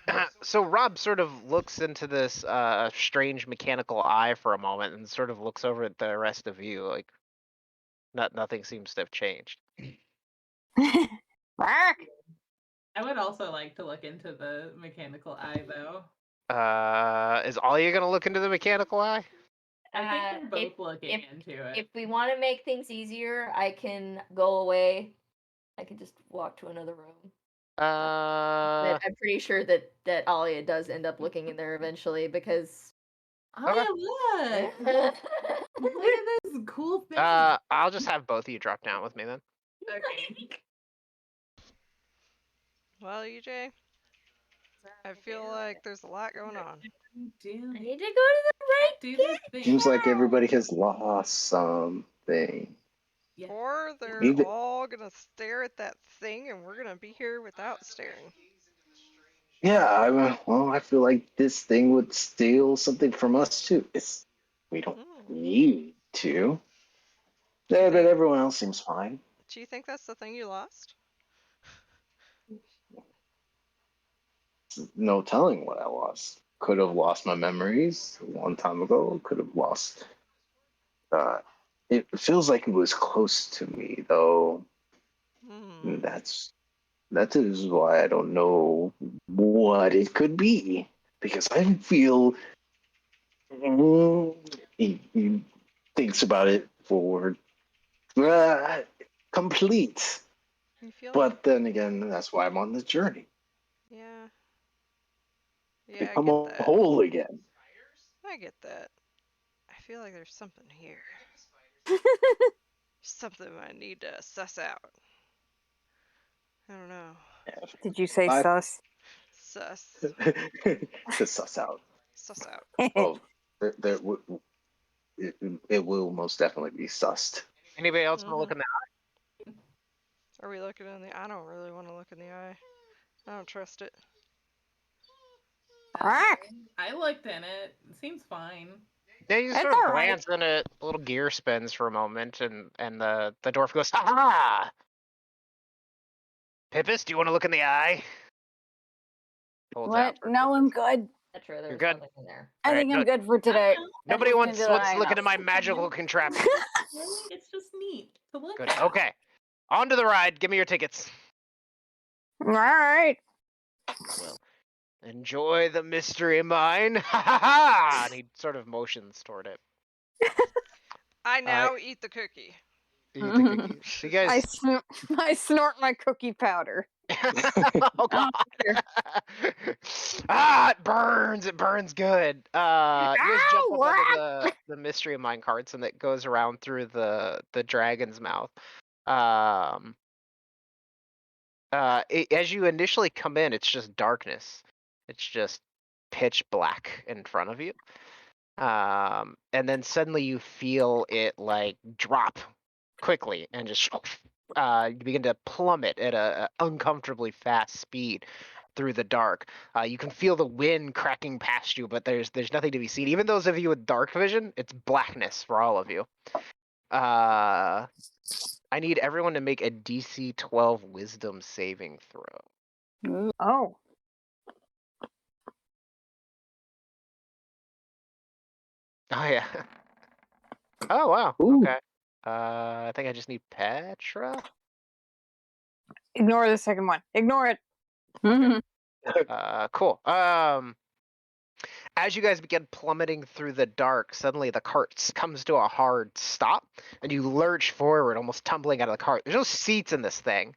So Rob sort of looks into this strange mechanical eye for a moment and sort of looks over at the rest of you. Like, nothing seems to have changed. Quack! I would also like to look into the mechanical eye though. Is all you gonna look into the mechanical eye? I think we're both looking into it. If we want to make things easier, I can go away. I can just walk to another room. But I'm pretty sure that Alia does end up looking in there eventually because. Oh yeah, look! Look at this cool thing. I'll just have both of you drop down with me then. Okay. Well, EJ, I feel like there's a lot going on. I need to go to the right Do gate. this thing. Seems like everybody has lost something. Yeah. Or they're Maybe- all gonna stare at that thing and we're gonna be here without staring. Yeah, I feel like this thing would steal something from us too. We don't need to. Yeah, but everyone else seems fine. Do you think that's the thing you lost? No telling what I lost. Could have lost my memories a long time ago. Could have lost. It feels like it was close to me though. That is why I don't know what it could be, because I feel he thinks about it for complete. You feel But then again, that's why I'm on this journey. Yeah. Yeah, I Become get a that. whole again. I get that. I feel like there's something here. Something I need to suss out. I don't know. Did you say I- sus? Suss. To suss out. Suss out. Oh, it will most definitely be sussed. Anybody else want to look in the Are we looking in the I don't really want to look in the eye. I don't trust it. I looked in it. It seems fine. Yeah, you It's sort of all right. glance in it, a little gear spins for a moment, and the dwarf goes, "Ha ha! Pippus, do you want to look in the eye?" Holds out What? for No, I'm good. That's true. You're There's good? nothing in there. I think I'm good for today. Nobody I've looked wants into the to eye look into enough. my magical contraption. Really? It's just neat to look Good. at. Okay. On to the ride. Give me your tickets. All right. Well, enjoy the mystery mine. Ha ha ha! And he sort of motions toward it. I now eat the cookie. Eat the cookie. So you guys. I snort my cookie powder. Oh god. Ah, it burns. It burns good. You guys jump up onto the mystery mine carts, and it goes around through the dragon's mouth. As you initially come in, it's just darkness. It's just pitch black in front of you. And then suddenly you feel it like drop quickly and just you begin to plummet at a uncomfortably fast speed through the dark. You can feel the wind cracking past you, but there's nothing to be seen. Even those of you with dark vision, it's blackness for all of you. I need everyone to make a DC 12 Wisdom saving throw. Oh. Oh yeah. Oh wow. Ooh. Okay. I think I just need Petra. Ignore the second one. Ignore it. Cool. As you guys begin plummeting through the dark, suddenly the cart comes to a hard stop, and you lurch forward, almost tumbling out of the cart. There's no seats in this thing.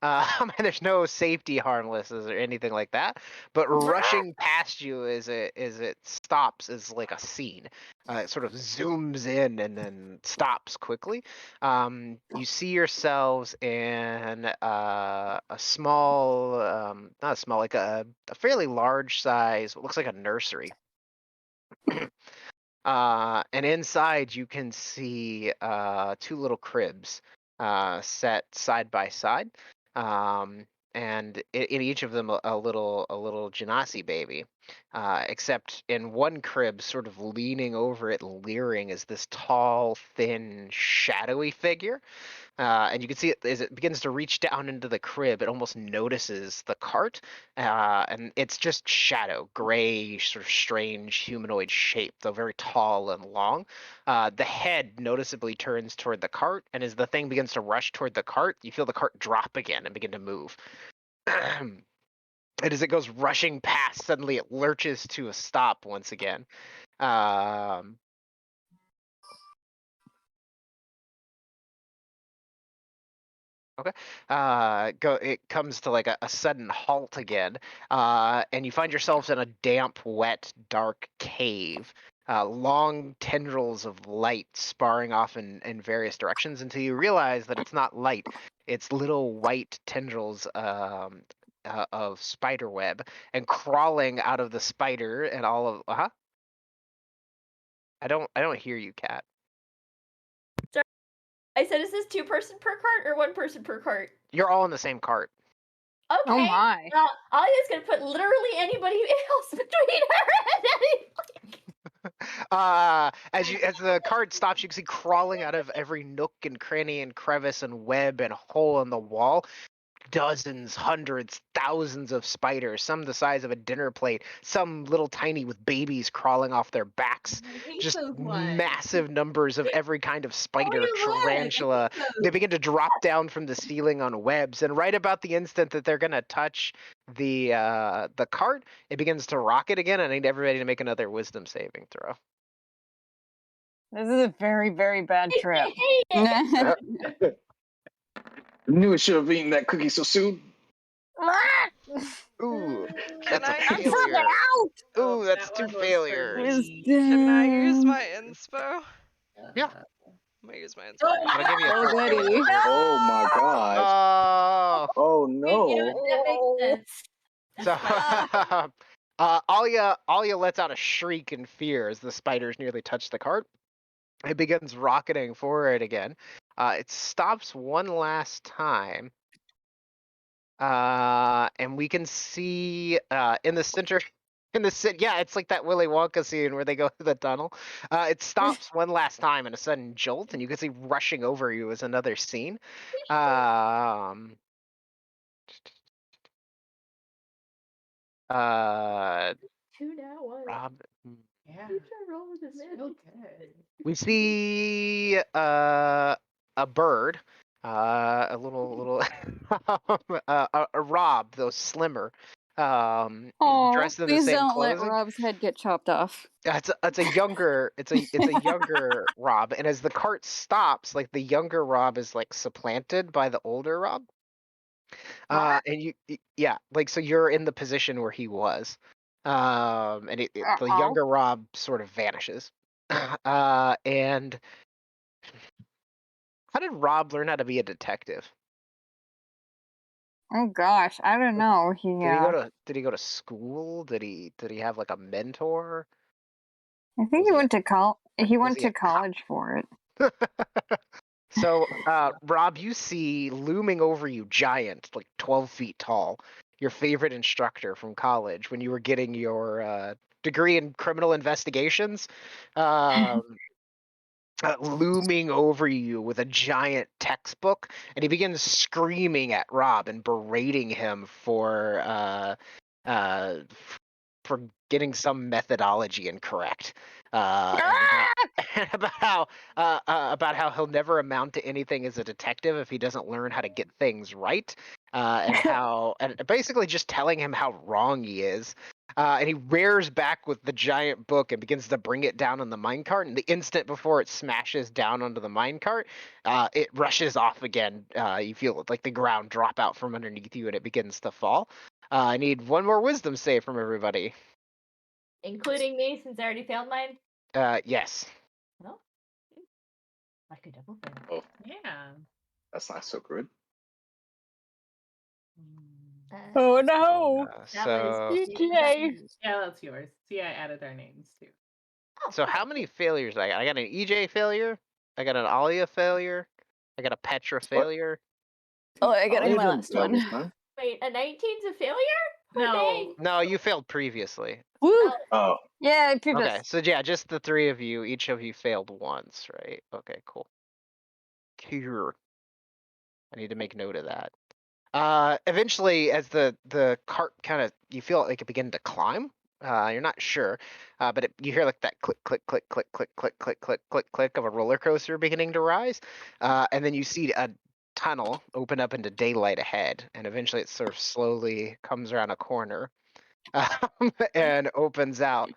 And there's no safety harmlesses or anything like that. But rushing past you as it stops is like a scene. It sort of zooms in and then stops quickly. You see yourselves in a small, not a small, like a fairly large size, what looks like a nursery. And inside you can see two little cribs set side by side. And in each of them a little Genasi baby, except in one crib, sort of leaning over it, leering, is this tall, thin, shadowy figure. And you can see it as it begins to reach down into the crib. It almost notices the cart, and it's just shadow, gray, sort of strange humanoid shape, though very tall and long. The head noticeably turns toward the cart, and as the thing begins to rush toward the cart, you feel the cart drop again and begin to move. And as it goes rushing past, suddenly it lurches to a stop once again. It comes to like a sudden halt again, and you find yourselves in a damp, wet, dark cave. Long tendrils of light sparring off in various directions until you realize that it's not light; it's little white tendrils of spider web, and crawling out of the spider and all of. I don't hear you, Cat. I said, is this 2 person per cart or 1 person per cart? You're all in the same cart. Okay. Oh my. Alia's gonna put literally anybody else between her and As the cart stops, you can see crawling out of every nook and cranny and crevice and web and hole in the wall, dozens, hundreds, thousands of spiders, some the size of a dinner plate, some little tiny with babies crawling off their backs. I hate Just those ones. massive numbers of every kind of spider, look, I hate tarantula. They begin to drop down from the ceiling on webs, and right about the instant that they're gonna touch the cart, it begins to rocket again. I need everybody to make another wisdom saving throw. This is a very, very bad trip. Knew I should have eaten that cookie so soon. Ooh, Can that's a I use failure. out! Ooh, that's that 2 one was for failures. me. Can I use my inspo? Yeah. I'm gonna use my inspo. I'll give you a Oh, crit goody. failure. Oh my god. Oh, Oh Yeah, no. that makes sense. so Alia lets out a shriek in fear as the spiders nearly touch the cart. It begins rocketing forward again. It stops one last time. And we can see in the center, yeah, it's like that Willy Wonka scene where they go through the tunnel. It stops one last time in a sudden jolt, and you can see rushing over you is another scene. Um, 2 now, what? Rob, Yeah. Future roll with It's advantage. real good. we see a bird, a little a Rob, though slimmer, Oh, dressed in the please same don't let clothing. Rob's head get chopped off. It's a younger Rob, and as the cart stops, like the younger Rob is like supplanted by the older Rob. And yeah, like so you're in the position where he was, and the Uh-oh. younger Rob sort of vanishes. And how did Rob learn how to be a detective? Oh gosh, I don't know. Did he go to school? Did he have like a mentor? I think Was he he went to he was went he to a cop? college for it. So, Rob, you see looming over you, giant, like 12 feet tall, your favorite instructor from college when you were getting your degree in criminal investigations, looming over you with a giant textbook, and he begins screaming at Rob and berating him uh, for getting some methodology incorrect, and about how he'll never amount to anything as a detective if he doesn't learn how to get things right, and basically just telling him how wrong he is. And he rears back with the giant book and begins to bring it down on the minecart. And the instant before it smashes down onto the minecart, it rushes off again. You feel like the ground drop out from underneath you and it begins to fall. I need one more wisdom save from everybody. Including me, since I already failed mine. Yes. No. I could double fail. Oh, Yeah. that's not so good. Oh no! That So, was EJ. Yeah, that's yours. See, I added our names too. so how many failures I got? I got an EJ failure. I got an Alia failure. I got a Petra failure. Oh, I gotta Oh, get my didn't last fail one. this time. Wait, a 19's a failure? No. No, you failed previously. Woo! Oh, Yeah, people. Okay, so yeah, just the 3 of you. Each of you failed once, right? Okay, cool. Here. I need to make note of that. Eventually, as the cart kind of, you feel like it begin to climb. You're not sure, but you hear like that click, click, click, click, click, click, click, click, click, click of a roller coaster beginning to rise, and then you see a tunnel open up into daylight ahead, and eventually it sort of slowly comes around a corner, and opens out.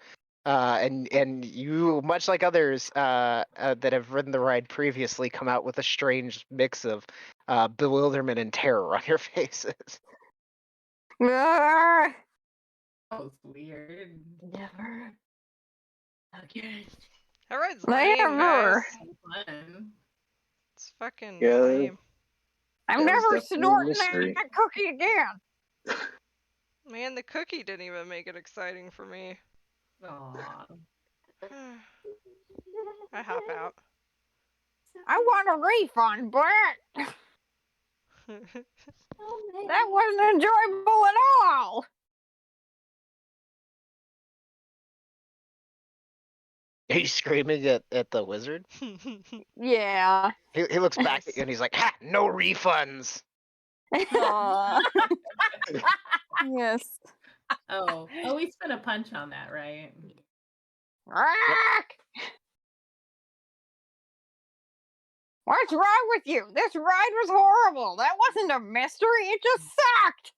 And you, much like others that have ridden the ride previously, come out with a strange mix of bewilderment and terror on your faces. Ah, That was weird. Never again. That ride's lame, Never. guys. Fun. It's fucking Yeah. lame. I'm That was never definitely a snorting mystery. that cookie again. Man, the cookie didn't even make it exciting for me. Aw. I hop out. I want a refund, but that wasn't enjoyable at all. Are you screaming at the wizard? Yeah. He looks back at you and he's like, "Ha! No refunds." Aw. Yes. Oh, we spent a punch on that, right? Rack! What's wrong with you? This ride was horrible. That wasn't a mystery. It just sucked.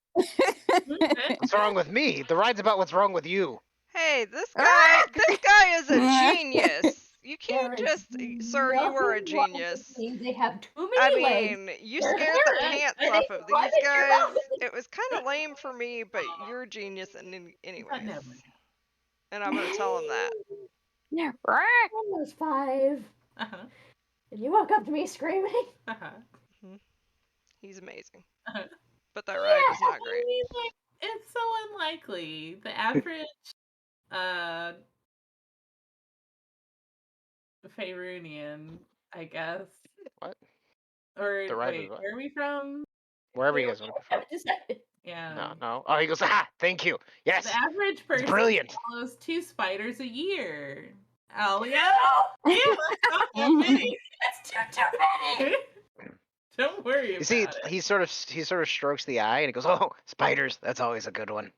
What's wrong with me? The ride's about what's wrong with you. Hey, this guy is a Nah. genius. You There can't is just, sir, you are a nothing wrong with genius. these. They have too I many legs. mean, you They're scared the hairy, pants and they off of run these in your guys. mouth. It was kind of lame for me, but you're a genius anyways. never. And I'm gonna tell him that. Yeah, Rack! I was 5. Uh-huh. And you walk up to me screaming. Uh-huh. He's amazing. Uh-huh. But that ride was not great. It's so unlikely. The average Faerunian, I guess. What? Or The ride wait, was what? where are we from? Wherever you guys want to prefer. Yeah. No. Oh, he goes, "Ah, thank you. Yes, The average person brilliant." follows 2 spiders a year. Oh yeah. Yeah, that's not that many. That's too many. Don't worry You about see, it. he sort of strokes the eye and he goes, "Oh, spiders. That's always a good one."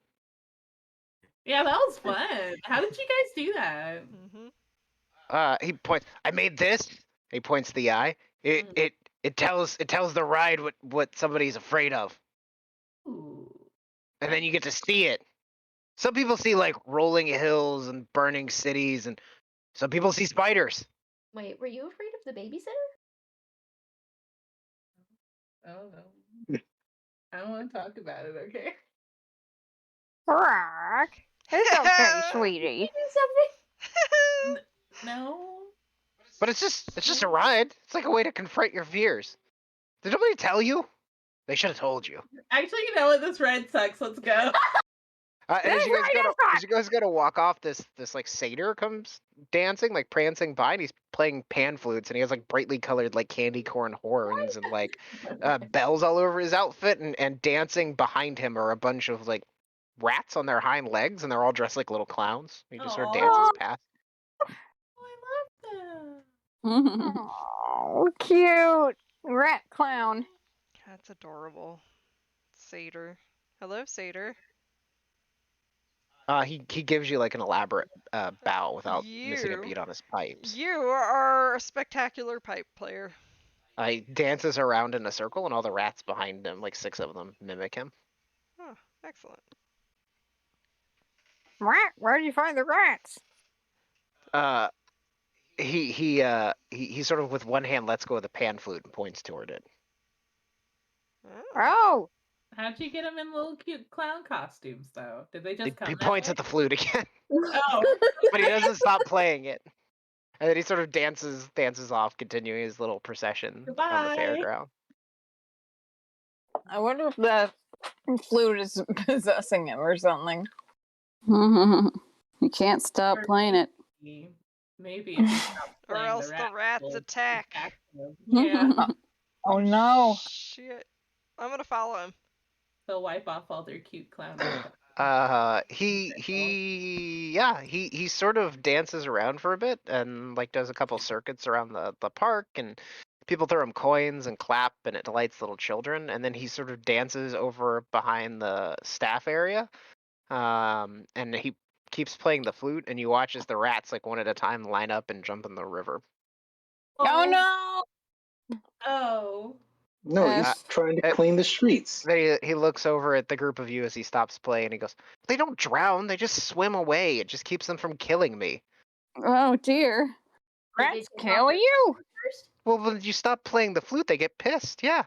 Yeah, that was fun. How did you guys do that? He points. I made this. He points the eye. It tells the ride what somebody's afraid of, Ooh. and then you get to see it. Some people see like rolling hills and burning cities, and some people see spiders. Wait, were you afraid of the babysitter? Oh no. I don't want to talk about it, okay? Rack! It's okay, sweetie. Do something? No. But it's just a ride. It's like a way to confront your fears. Did nobody tell you? They should have told you. Actually, you know what? This ride sucks. Let's go. As you guys go to walk off, this like satyr comes dancing, like prancing by, and he's playing pan flutes, and he has like brightly colored like candy corn horns and like bells all over his outfit, and dancing behind him are a bunch of like rats on their hind legs, and they're all dressed like little clowns. He just sort of dances past. Oh, I love them. Oh, cute. Rat clown. That's adorable. Satyr. Hello, Satyr. He gives you like an elaborate bow without missing a beat on his pipes. You are a spectacular pipe player. He dances around in a circle, and all the rats behind him, like 6 of them, mimic him. Oh, excellent. Rat, where did you find the rats? He sort of with one hand lets go of the pan flute and points toward it. Oh, How'd you get them in little cute clown costumes, though? Did they just come? He that points way? at the flute again, Oh. but he doesn't stop playing it. And then he sort of dances off, continuing his little procession on the Goodbye. fairground. I wonder if the flute is possessing him or something. You can't stop playing it. Maybe if you stop Or playing, else the rats will attack. them. Yeah, Oh no. Shit. I'm gonna follow him. they'll wipe off all their cute clown makeup. He sort of dances around for a bit and like does a couple circuits around the park, and people throw him coins and clap, and it delights little children. And then he sort of dances over behind the staff area, and he keeps playing the flute, and you watch as the rats like one at a time line up and jump in the river. Oh no. Oh. No, he's trying to clean the streets. Then he looks over at the group of you as he stops playing, and he goes, "They don't drown, they just swim away. It just keeps them from killing me." Oh dear. Rats kill you? First? Well, when you stop playing the flute, they get pissed. Yeah.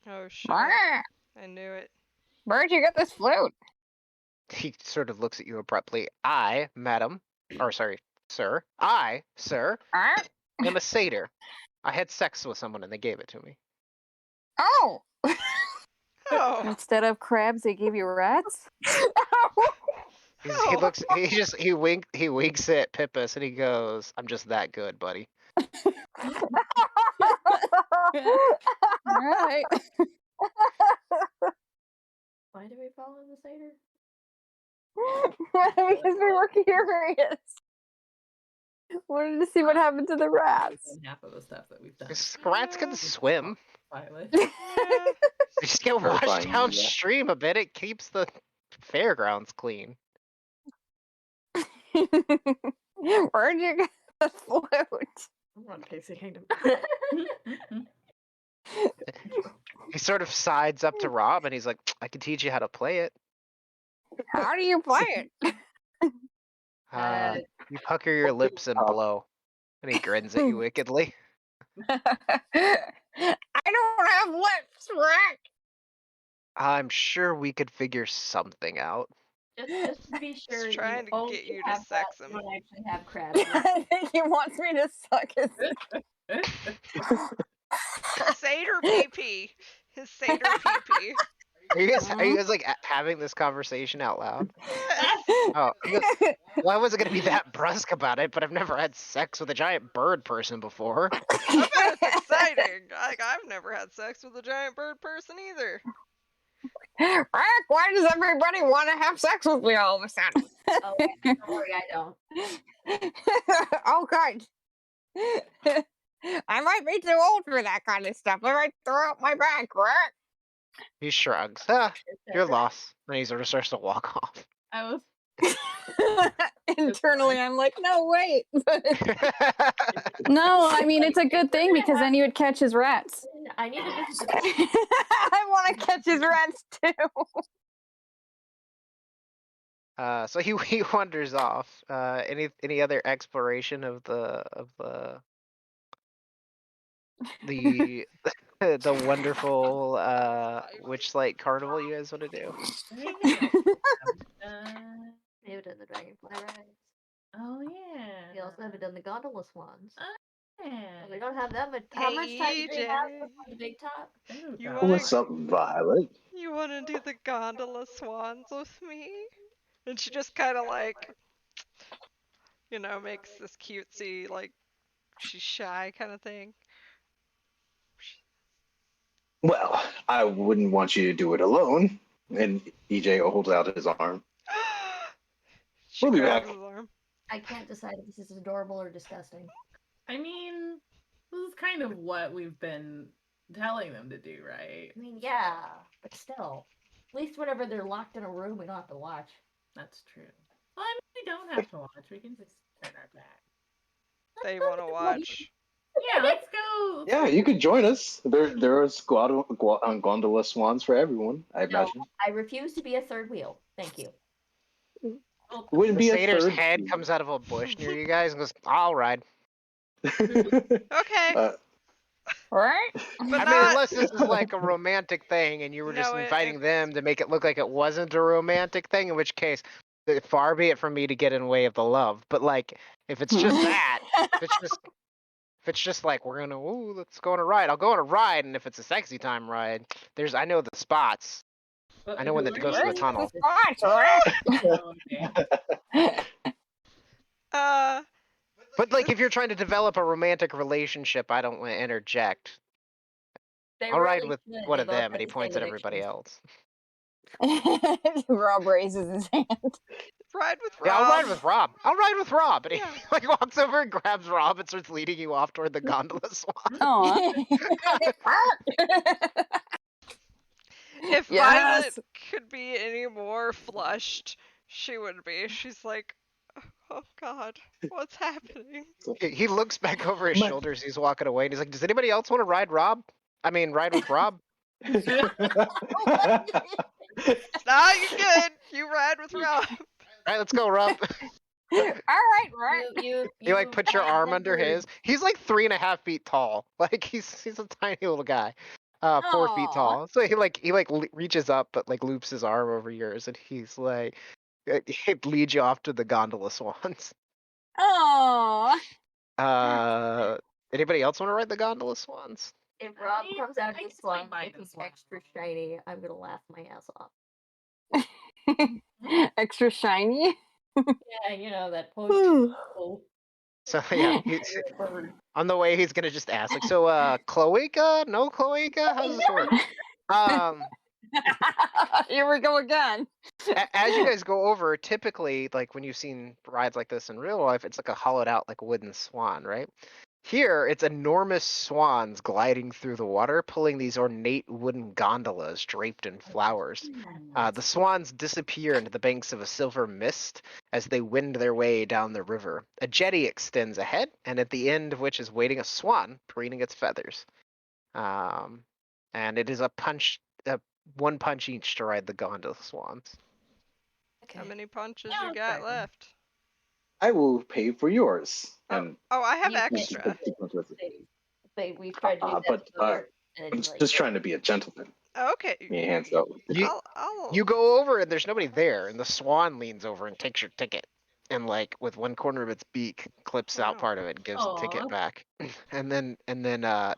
Oh shit! Brr, I knew it. where'd you get this flute? He sort of looks at you abruptly. I, madam, or sorry, sir, I, sir, Brr. am a satyr. I had sex with someone and they gave it to me. Oh! Oh. Instead of crabs, they gave you rats. He looks. He winks at Pippus and he goes, "I'm just that good, buddy." All right. Why do we follow the satyr? Because we were curious. Wanted to see what happened to the rats. Done half of the stuff that we've done. Because rats can swim. Violet. You just get washed Terrifying, yeah. downstream a bit. It keeps the fairgrounds clean. Where'd you get the flute? I'm on Pixie Kingdom. He sort of sides up to Rob and he's like, "I can teach you how to play it." How do you play it? You pucker your lips and blow. And he grins at you wickedly. I don't have lips, Rick. I'm sure we could figure something out. Just to be sure, trying to only get you to have sex rats, you him. don't actually have crabs. I think he wants me to suck his. Satyr pee-pee. His satyr pee-pee. Are you guys like having this conversation out loud? Yes. Oh, he goes, well, I wasn't gonna be that brusque about it, but I've never had sex with a giant bird person before. I bet it's exciting. Like, I've never had sex with a giant bird person either. Rick, why does everybody want to have sex with me all of a sudden? Oh, don't worry, I don't. Oh, good. I might be too old for that kind of stuff. I might throw out my back, Rick. He shrugs. Ah, you're lost. And he sort of starts to walk off. I was Internally, I'm like, no, wait. No, I mean it's a good thing because then you would catch his rats. I need to visit the I want to catch his rats too. So he wanders off. Any other exploration of the the wonderful Witchlight Carnival you guys want to do? We haven't done the dragonfly rides. Oh yeah. We also haven't done the gondola swans. Yeah. We don't have that much. How much time do we have AJ. before the big top? You Ooh, wanna- What's up, Violet? You want to do the gondola swans with me? And she just kind of like, makes this cutesy, like, she's shy kind of thing. Well, I wouldn't want you to do it alone. And EJ holds out his arm. She We'll be grabs back. his arm. I can't decide if this is adorable or disgusting. I mean, this is kind of what we've been telling them to do, right? I mean, yeah, but still. At least whenever they're locked in a room, we don't have to watch. That's true. Well, I mean, we don't have to watch. We can just turn our back. They want to watch. Yeah, let's go. Yeah, you could join us. There is gondola swans for everyone, I No, imagine. I refuse to be a third wheel. Thank you. Wouldn't The be a satyr's third. head comes out of a bush near you guys and goes, "I'll ride." Okay. Right? I But mean, not. unless this is like a romantic thing and you were just No, inviting them to make it look like it wasn't a romantic thing, in which case, far be it from me to get in the way of the love. But like, if it's just that, if it's just like we're gonna, let's go on a ride. I'll go on a ride, and if it's a sexy time ride, I know the spots. But I know when who it are goes you? through the tunnel. Oh, okay. But like, if you're trying to develop a romantic relationship, I don't want to interject. I'll ride with one of them, and he points at everybody else. Rob raises his hand. Ride with Rob. Yeah, I'll ride with Rob. I'll ride with Rob. And he Yeah. like walks over and grabs Rob and starts leading you off toward the gondola swan. Aw. If Yes. Violet could be any more flushed, she would be. She's like, oh God, what's happening? He looks back over his shoulder as he's walking away, and he's like, "Does anybody else want to ride Rob? I mean, ride with Rob?" Nah, you're good. You ride with Rob. All right, let's go, Rob. All right, right. You You put your arm under his. He's like 3.5 feet tall. Like he's a tiny little guy. 4 feet Aw. tall. So he reaches up, but like loops his arm over yours, and he's like, he leads you off to the gondola swans. Oh. Anybody else want to ride the gondola swans? If Rob comes out of I this can swing one by looking this one. extra shiny, I'm gonna laugh my ass off. Extra shiny. Yeah, you know that post. So yeah, on the way he's gonna just ask like, so cloaca? No cloaca? How does this work? Here we go again. As you guys go over, typically, like when you've seen rides like this in real life, it's like a hollowed out like wooden swan, right? Here, it's enormous swans gliding through the water, pulling these ornate wooden gondolas draped in flowers. The swans disappear into the banks of a silver mist as they wind their way down the river. A jetty extends ahead, and at the end of which is waiting a swan preening its feathers. And it is one punch each to ride the gondola swans. How many punches Yeah, you that's got fair. left? I will pay for yours. Oh, And I have You can't extra. We've tried to do that but before, and I'm it's like, just trying to be a gentleman. Okay. Me hands out. You go over and there's nobody there, and the swan leans over and takes your ticket, and like with one corner of its beak clips out Wow. part of it, and gives the Aw. ticket back, and then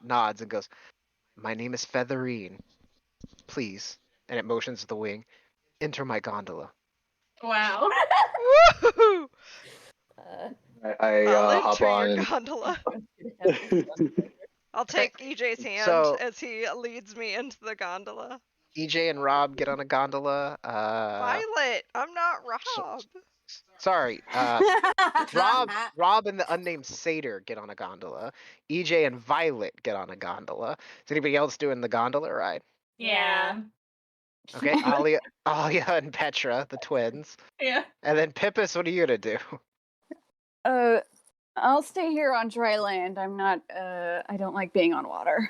nods and goes, "My name is Featherine. Please," and it motions to the wing. "Enter my gondola." Wow. Woohoo! I I'll hop enter on your and gondola. I'll take EJ's hand So- as he leads me into the gondola. EJ and Rob get on a gondola. Violet, I'm not Rob. Sorry, Rob and the unnamed satyr get on a gondola. EJ and Violet get on a gondola. Is anybody else doing the gondola ride? Yeah. Okay, Alia and Petra, the twins. Yeah. And then Pippus, what are you gonna do? I'll stay here on dry land. I'm not. I don't like being on water.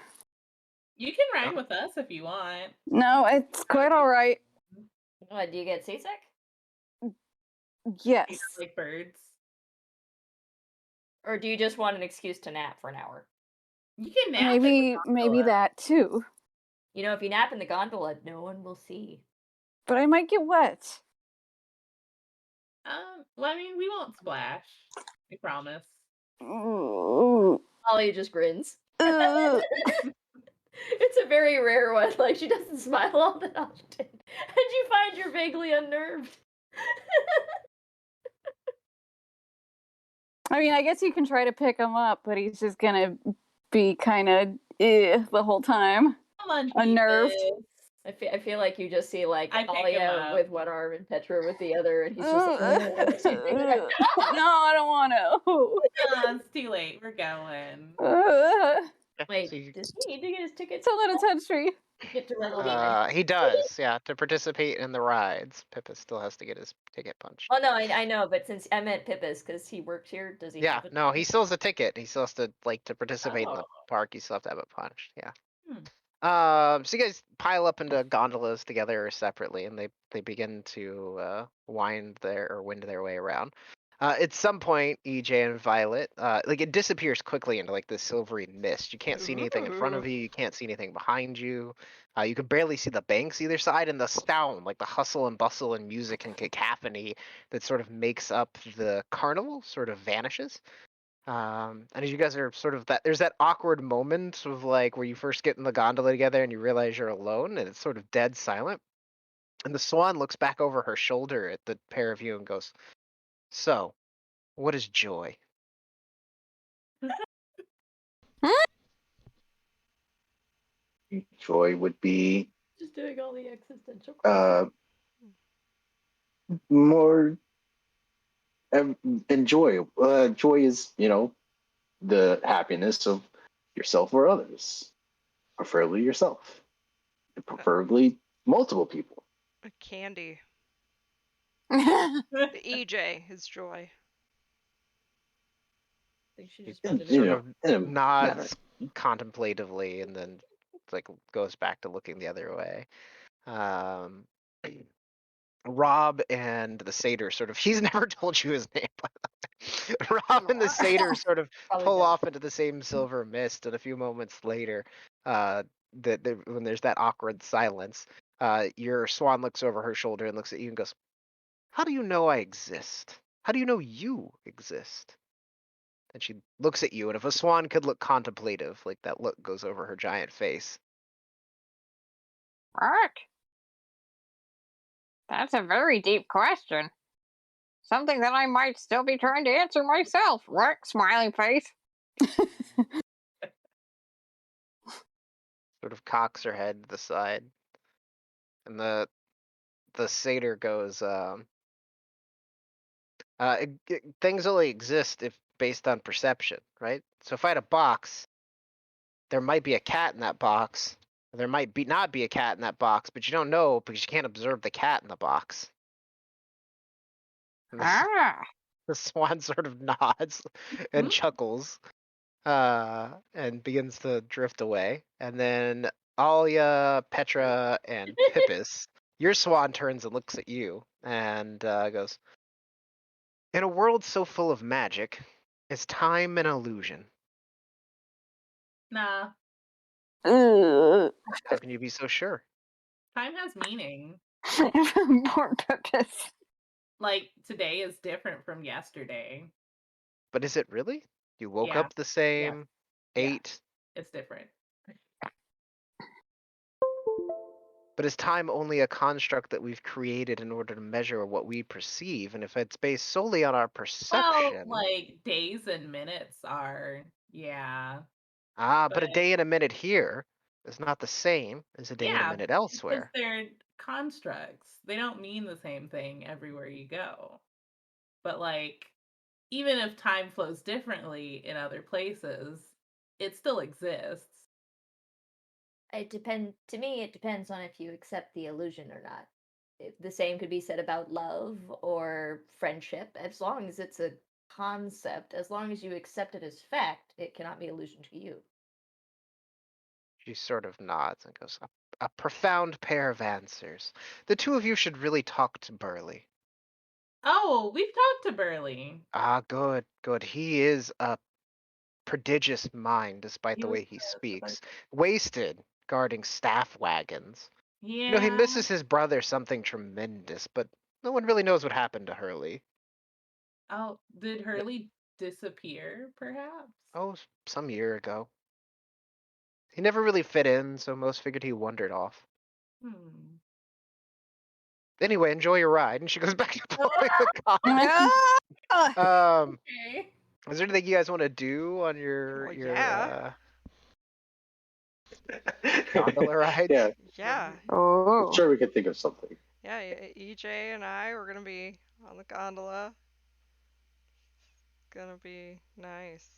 You can ride with us if you want. No, it's quite all right. what, do you get seasick? Yes. You like birds. Or do you just want an excuse to nap for an hour? You can nap in the Maybe gondola. that too. You know, if you nap in the gondola, no one will see. But I might get wet. Well, I mean, we won't splash. We promise. Ooh. Ollie just grins. Ugh. It's a very rare one. Like, she doesn't smile all that often. And you find you're vaguely unnerved. I mean, I guess you can try to pick him up, but he's just gonna be kind of the whole time. Come on, Unnerved. Jesus. I feel like you just see, like, I pick him Alia up. with one arm and Petra with the other, and he's just like, No, I don't want to. It's too late. We're going. Wait, So you- does he need to get his tickets? Don't let it touch me. Get to run he does, yeah, to participate in the rides. Pippus still has to get his ticket punched. Oh no, I know, but since I meant Pippus because he works here, does he? Yeah, have a no, he ticket? still has a ticket. He still has to to participate in the Oh. park. You still have to have it punched. Yeah. Hmm. So you guys pile up into gondolas together or separately, and they begin to wind their way around. At some point, EJ and Violet, like it disappears quickly into like this silvery mist. You can't see anything in front of you. You can't see anything behind you. You can barely see the banks either side, and the sound, like the hustle and bustle and music and cacophony that sort of makes up the carnival, sort of vanishes. And as you guys are sort of there's that awkward moment of like where you first get in the gondola together and you realize you're alone, and it's sort of dead silent. And the swan looks back over her shoulder at the pair of you and goes, "So, what is joy?" Joy would be Just doing all the existential uh more enjoy. Joy is, the happiness of yourself or others, preferably yourself, and preferably multiple people. A candy. The EJ is joy. I think she just You put it sort in. of in a nods contemplatively and then like goes back to looking the other way. Um, Rob and the satyr sort of he's never told you his name, by the way. Rob and the satyr sort of Probably pull not. off into the same silver mist, and a few moments later, when there's that awkward silence, your swan looks over her shoulder and looks at you and goes, "How do you know I exist? How do you know you exist?" And she looks at you, and if a swan could look contemplative, like that look goes over her giant face. What? That's a very deep question. Something that I might still be trying to answer myself. What? Smiling face. Sort of cocks her head to the side, and the satyr goes, things only exist if based on perception, right? So if I had a box, there might be a cat in that box. There might be not be a cat in that box, but you don't know because you can't observe the cat in the box. And the swan sort of nods and chuckles, and begins to drift away. And then Alia, Petra, and Pippis, your swan turns and looks at you and goes, "In a world so full of magic, is time an illusion?" Nah, Ugh. How can you be so sure? time has meaning. Poor Purpose. Like, today is different from yesterday. But is it really? You woke Yeah. up the same, Yeah. ate, It's different. but is time only a construct that we've created in order to measure what we perceive? And if it's based solely on our Well, perception, like, days and minutes are, yeah. but a but- day and a minute here is not the same as a day and a Yeah, minute because elsewhere. they're constructs. They don't mean the same thing everywhere you go. But, like, even if time flows differently in other places, it still exists. To me, it depends on if you accept the illusion or not. The same could be said about love or friendship. As long as it's a concept, as long as you accept it as fact, it cannot be illusion to you. She sort of nods and goes, a profound pair of answers. The two of you should really talk to Burley. Oh, we've talked to Burley. Good, good. He is a prodigious mind despite He the was way he good, speaks. Wasted guarding staff wagons. Yeah. You know, he misses his brother something tremendous, but no one really knows what happened to Hurley. Oh, did Hurley disappear, perhaps? Oh, some year ago. He never really fit in, so most figured he wandered off. Hmm. Anyway, enjoy your ride. And she goes back to blowing the car. Okay. Is there anything you guys want to do on your Well, yeah. gondola ride? Yeah, Yeah. Oh. I'm sure we could think of something. Yeah, EJ and I were gonna be on the gondola. Gonna be nice.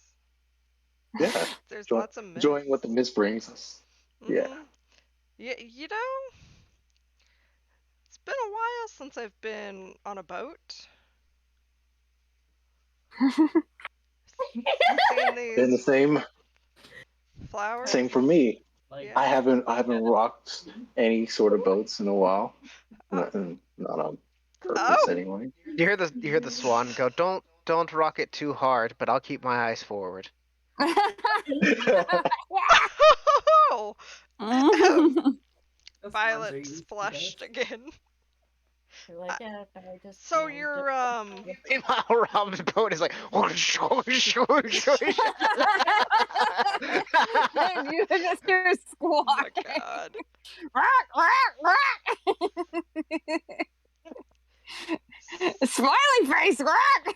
Yeah, There's enjoy, lots of minutes. enjoying what the mist brings us. Yeah. You know, it's been a while since I've been on a boat. Seen Been the these same. flowers. Same for me. Like, Yeah. I haven't rocked any sort of boats in a while. Not on purpose Oh. anyway. You hear the swan go, don't rock it too hard, but I'll keep my eyes forward. Oh! those Violet ones are used to flushed this. again. You're like, yeah, I just. So you know, you're Meanwhile, Rob's boat is like, whoosh, whoosh, whoosh, whoosh. And you just hear Oh my squawking. god. Smiley face, rock.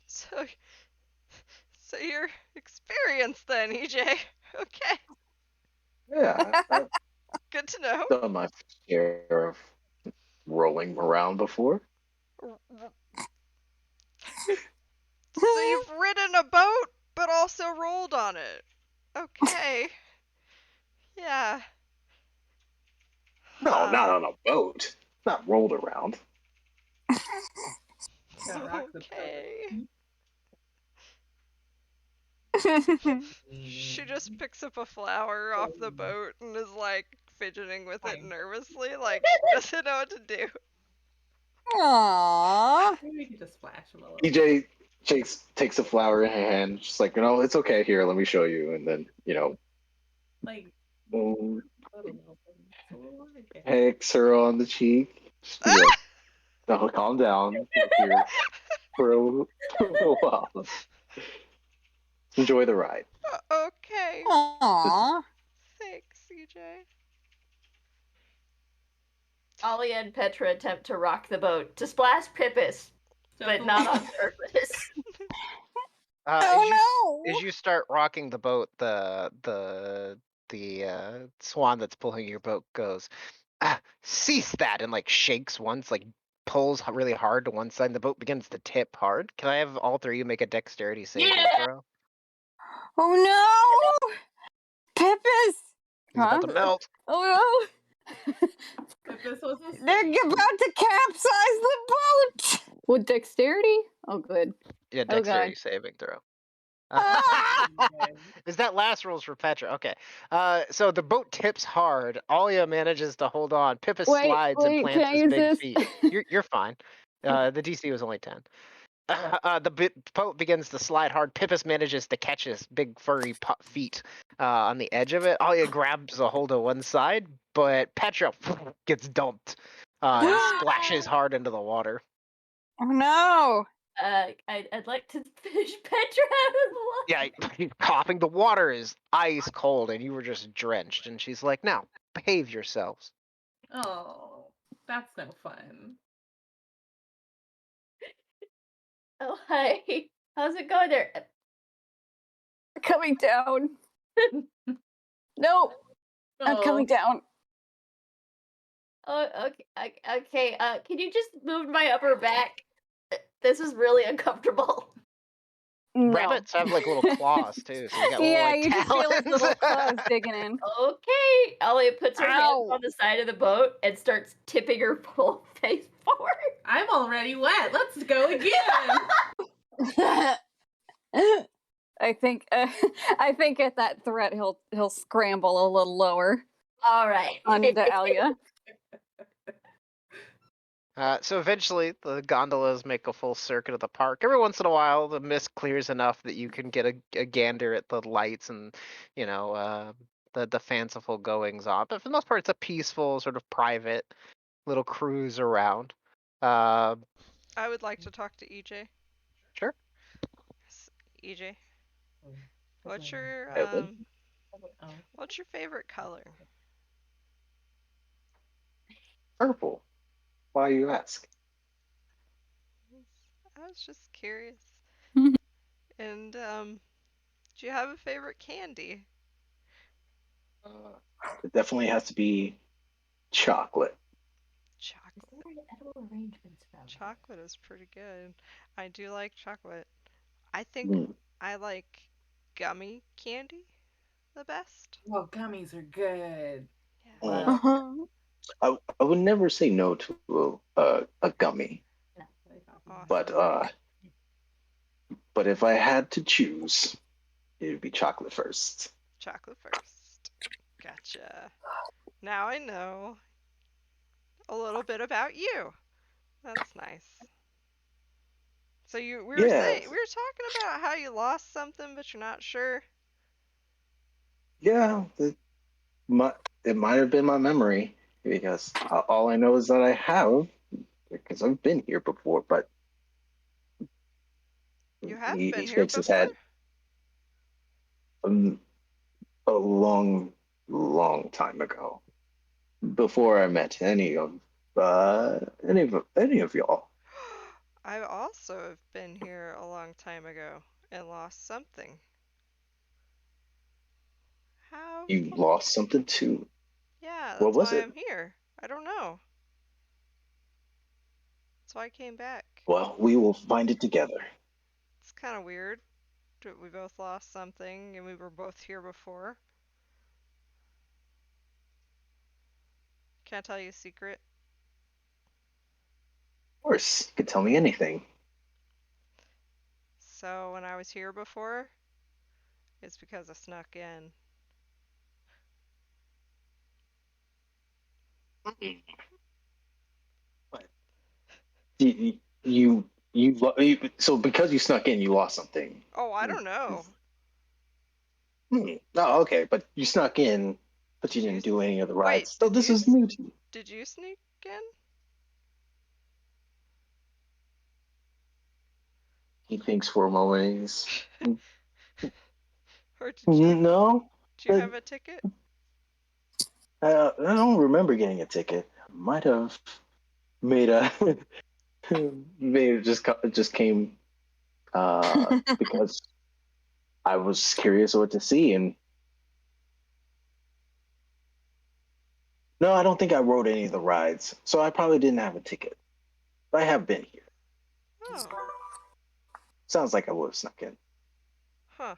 So you're experienced then, EJ. Okay. Yeah, I've Good to know. done my share of rolling around before. So you've ridden a boat, but also rolled on it. Okay. Yeah. No, Huh. not on a boat. Not rolled around. Gotta rock the Okay. She just picks up a flower off the boat and is like fidgeting with it Fine. nervously, like doesn't know what to do. Aww. Maybe we could just splash him a little. EJ takes a flower in her hand, just like, it's okay, here, let me show you. And then, Like, Oh, pecks her on the cheek. Just be like, "Oh, calm down here for for a little while. Enjoy the ride." Okay. Aww. Thanks, CJ. Alia and Petra attempt to rock the boat to splash Pippis, but not on purpose. As you start rocking the boat, the swan that's pulling your boat goes, cease that, and like shakes once, like pulls really hard to one side, and the boat begins to tip hard. Can I have all three of you make a dexterity saving throw? Oh no! Pippis! He's about to melt. Oh But this was a no! They're about to capsize the boat! With dexterity? Oh, good. Yeah, Oh, dexterity God. saving throw. Ah! Is that last rolls for Petra? Okay. So the boat tips hard. Alia manages to hold on. Pippa slides and Wait, can plants I his use big this? feet. You're fine. The DC was only 10. The boat begins to slide hard. Pippus manages to catch his big furry feet on the edge of it. Alia grabs a hold of one side, but Petra gets dumped and splashes hard into the water. Oh no! I'd like to fish Petra out of the water. Yeah, he's coughing. The water is ice cold, and you were just drenched. And she's like, "Now, behave yourselves." Oh, that's no fun. Oh, hi. How's it going there? Coming down. No, I'm coming down. Oh, okay. Okay. Can you just move my upper back? This is really uncomfortable. No. Rabbits have like little claws too, so you got little, Yeah, like, you just feel his talons. little claws digging in. Okay. Elliot puts her hands Ow. on the side of the boat and starts tipping her full face forward. I'm already wet. Let's go again. I think at that threat he'll scramble a little lower All right. onto Alia. So eventually, the gondolas make a full circuit of the park. Every once in a while, the mist clears enough that you can get a gander at the lights and, the fanciful goings on. But for the most part, it's a peaceful, sort of private little cruise around. I would like to talk to EJ. Sure. EJ, what's your Evan? what's your favorite color? Purple. Why you ask? I was just curious. And do you have a favorite candy? It definitely has to be chocolate. Chocolate. Chocolate is pretty good. I do like chocolate. I think I like gummy candy the best. Well, gummies are good. Yeah. I would never say no to a gummy, Awesome. but if I had to choose, it would be chocolate first. Chocolate first. Gotcha. Now I know a little bit about you. That's nice. So we were talking about how you lost something, but you're not sure. Yeah, it might have been my memory because all I know is that I have because I've been here before. But You have he been here shakes his before? head. A long, long time ago, before I met any of y'all. I also have been here a long time ago and lost something. How? You lost something too. Yeah, What that's was why it? I'm here. I don't know. That's why I came back. Well, we will find it together. It's kind of weird that we both lost something and we were both here before. Can I tell you a secret? Of course, you could tell me anything. So when I was here before, it's because I snuck in. But so because you snuck in, you lost something. Oh, I don't know. Oh, okay, but you snuck in But you Did you didn't do any of the Wait, rides. So did this you is new to you. Did you sneak in? He thinks for a moment. He's Or did you no. have a ticket? I don't remember getting a ticket. Might have made a may have just came because I was curious what to see, and no, I don't think I rode any of the rides, so I probably didn't have a ticket. But I have been here. Oh, Sounds like I would have snuck in. huh.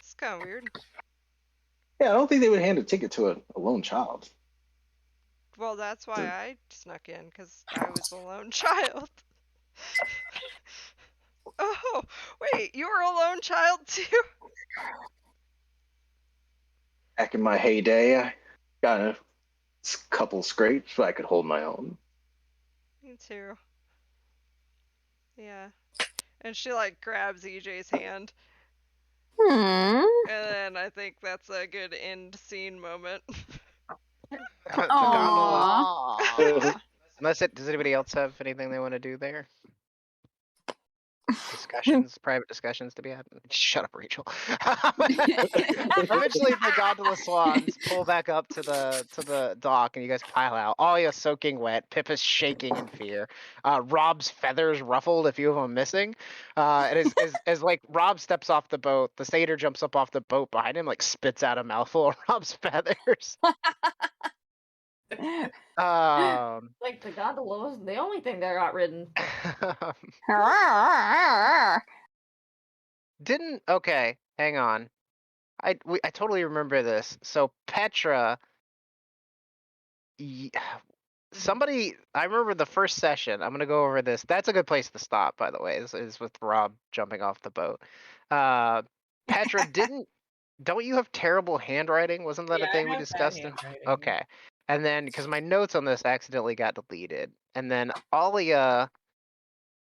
It's kind of weird. Yeah, I don't think they would hand a ticket to a lone child. Well, that's why I snuck in, because I was a lone child. Oh, wait, you were a lone child too? Back in my heyday, I got a couple scrapes, but I could hold my own. Me too. Yeah. And she like grabs EJ's hand, Hmm. and then I think that's a good end scene moment. The gondola. Aw. Does anybody else have anything they want to do there? Discussions, private discussions to be had. Shut up, Rachel. Eventually, the gondola swans pull back up to the dock, and you guys pile out. All you soaking wet. Pip is shaking in fear. Rob's feathers ruffled. A few of them missing. And as like Rob steps off the boat, the satyr jumps up off the boat behind him, like spits out a mouthful of Rob's feathers. Like the gondola wasn't the only thing that got ridden. Okay, hang on. I totally remember this. So Petra, somebody, I remember the first session. I'm gonna go over this. That's a good place to stop, by the way. Is with Rob jumping off the boat. Petra, don't you have terrible handwriting? Wasn't that a Yeah, thing I we have bad discussed? handwriting. Okay, and then because my notes on this accidentally got deleted, and then Alia,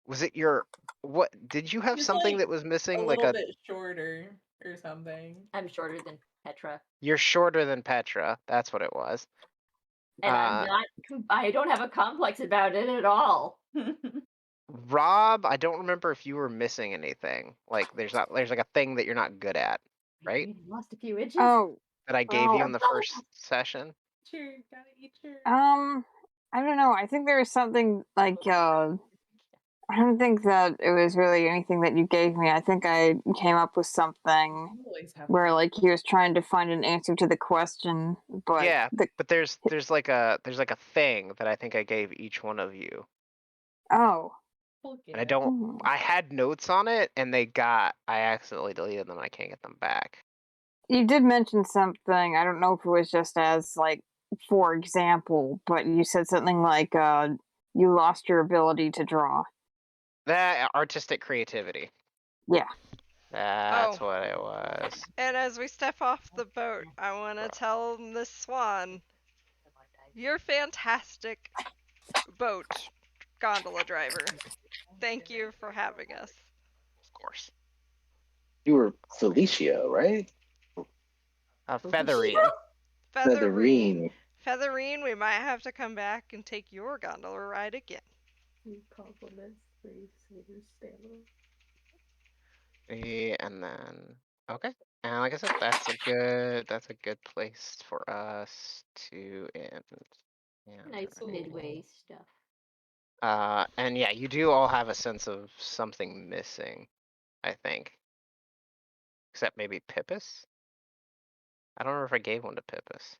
was it your what? Did you have He's something like that was a missing? Like little bit shorter or something. I'm shorter than Petra, you're shorter than Petra. That's what it was. and I'm not. I don't have a complex about it at all. Rob, I don't remember if you were missing anything. Like there's like a thing that you're not good at, right? You lost a few inches. Oh, That I gave you well, in the first session. Sure, gotta eat your. I don't know. I think there was something like I don't think that it was really anything that you gave me. I think I came up with something Always have where like he was trying to find an answer to the question, but Yeah, but there's like a thing that I think I gave each one of you. oh, And I don't hmm. I had notes on it and I accidentally deleted them and I can't get them back. You did mention something. I don't know if it was just as like for example, but you said something like you lost your ability to draw. That artistic creativity. Yeah. That's what it was. And as we step off the boat, I want to tell Miss Swan, you're fantastic boat gondola driver. Thank you for having us. Of course. You were Felicia, right? Featherine. Featherine. Featherine, we might have to come back and take your gondola ride again. Compliments for Saber's stamina. And then okay. And like I said, that's a good place for us to end. Yeah, Nice midway stuff. and yeah, you do all have a sense of something missing, I think. Except maybe Pippus? I don't remember if I gave one to Pippus.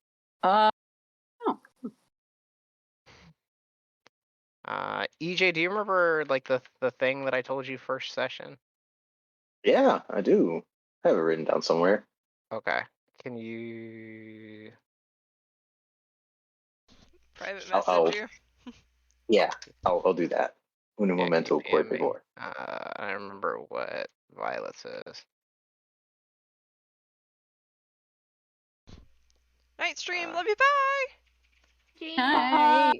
EJ, do you remember like the thing that I told you first session? Yeah, I do. I have it written down somewhere. Okay. Can you Private I'll- message you. Yeah, I'll do that. Un Yeah, can you momento, por PM me? favor. I remember what Violet says. Night stream, love you, bye! Hi.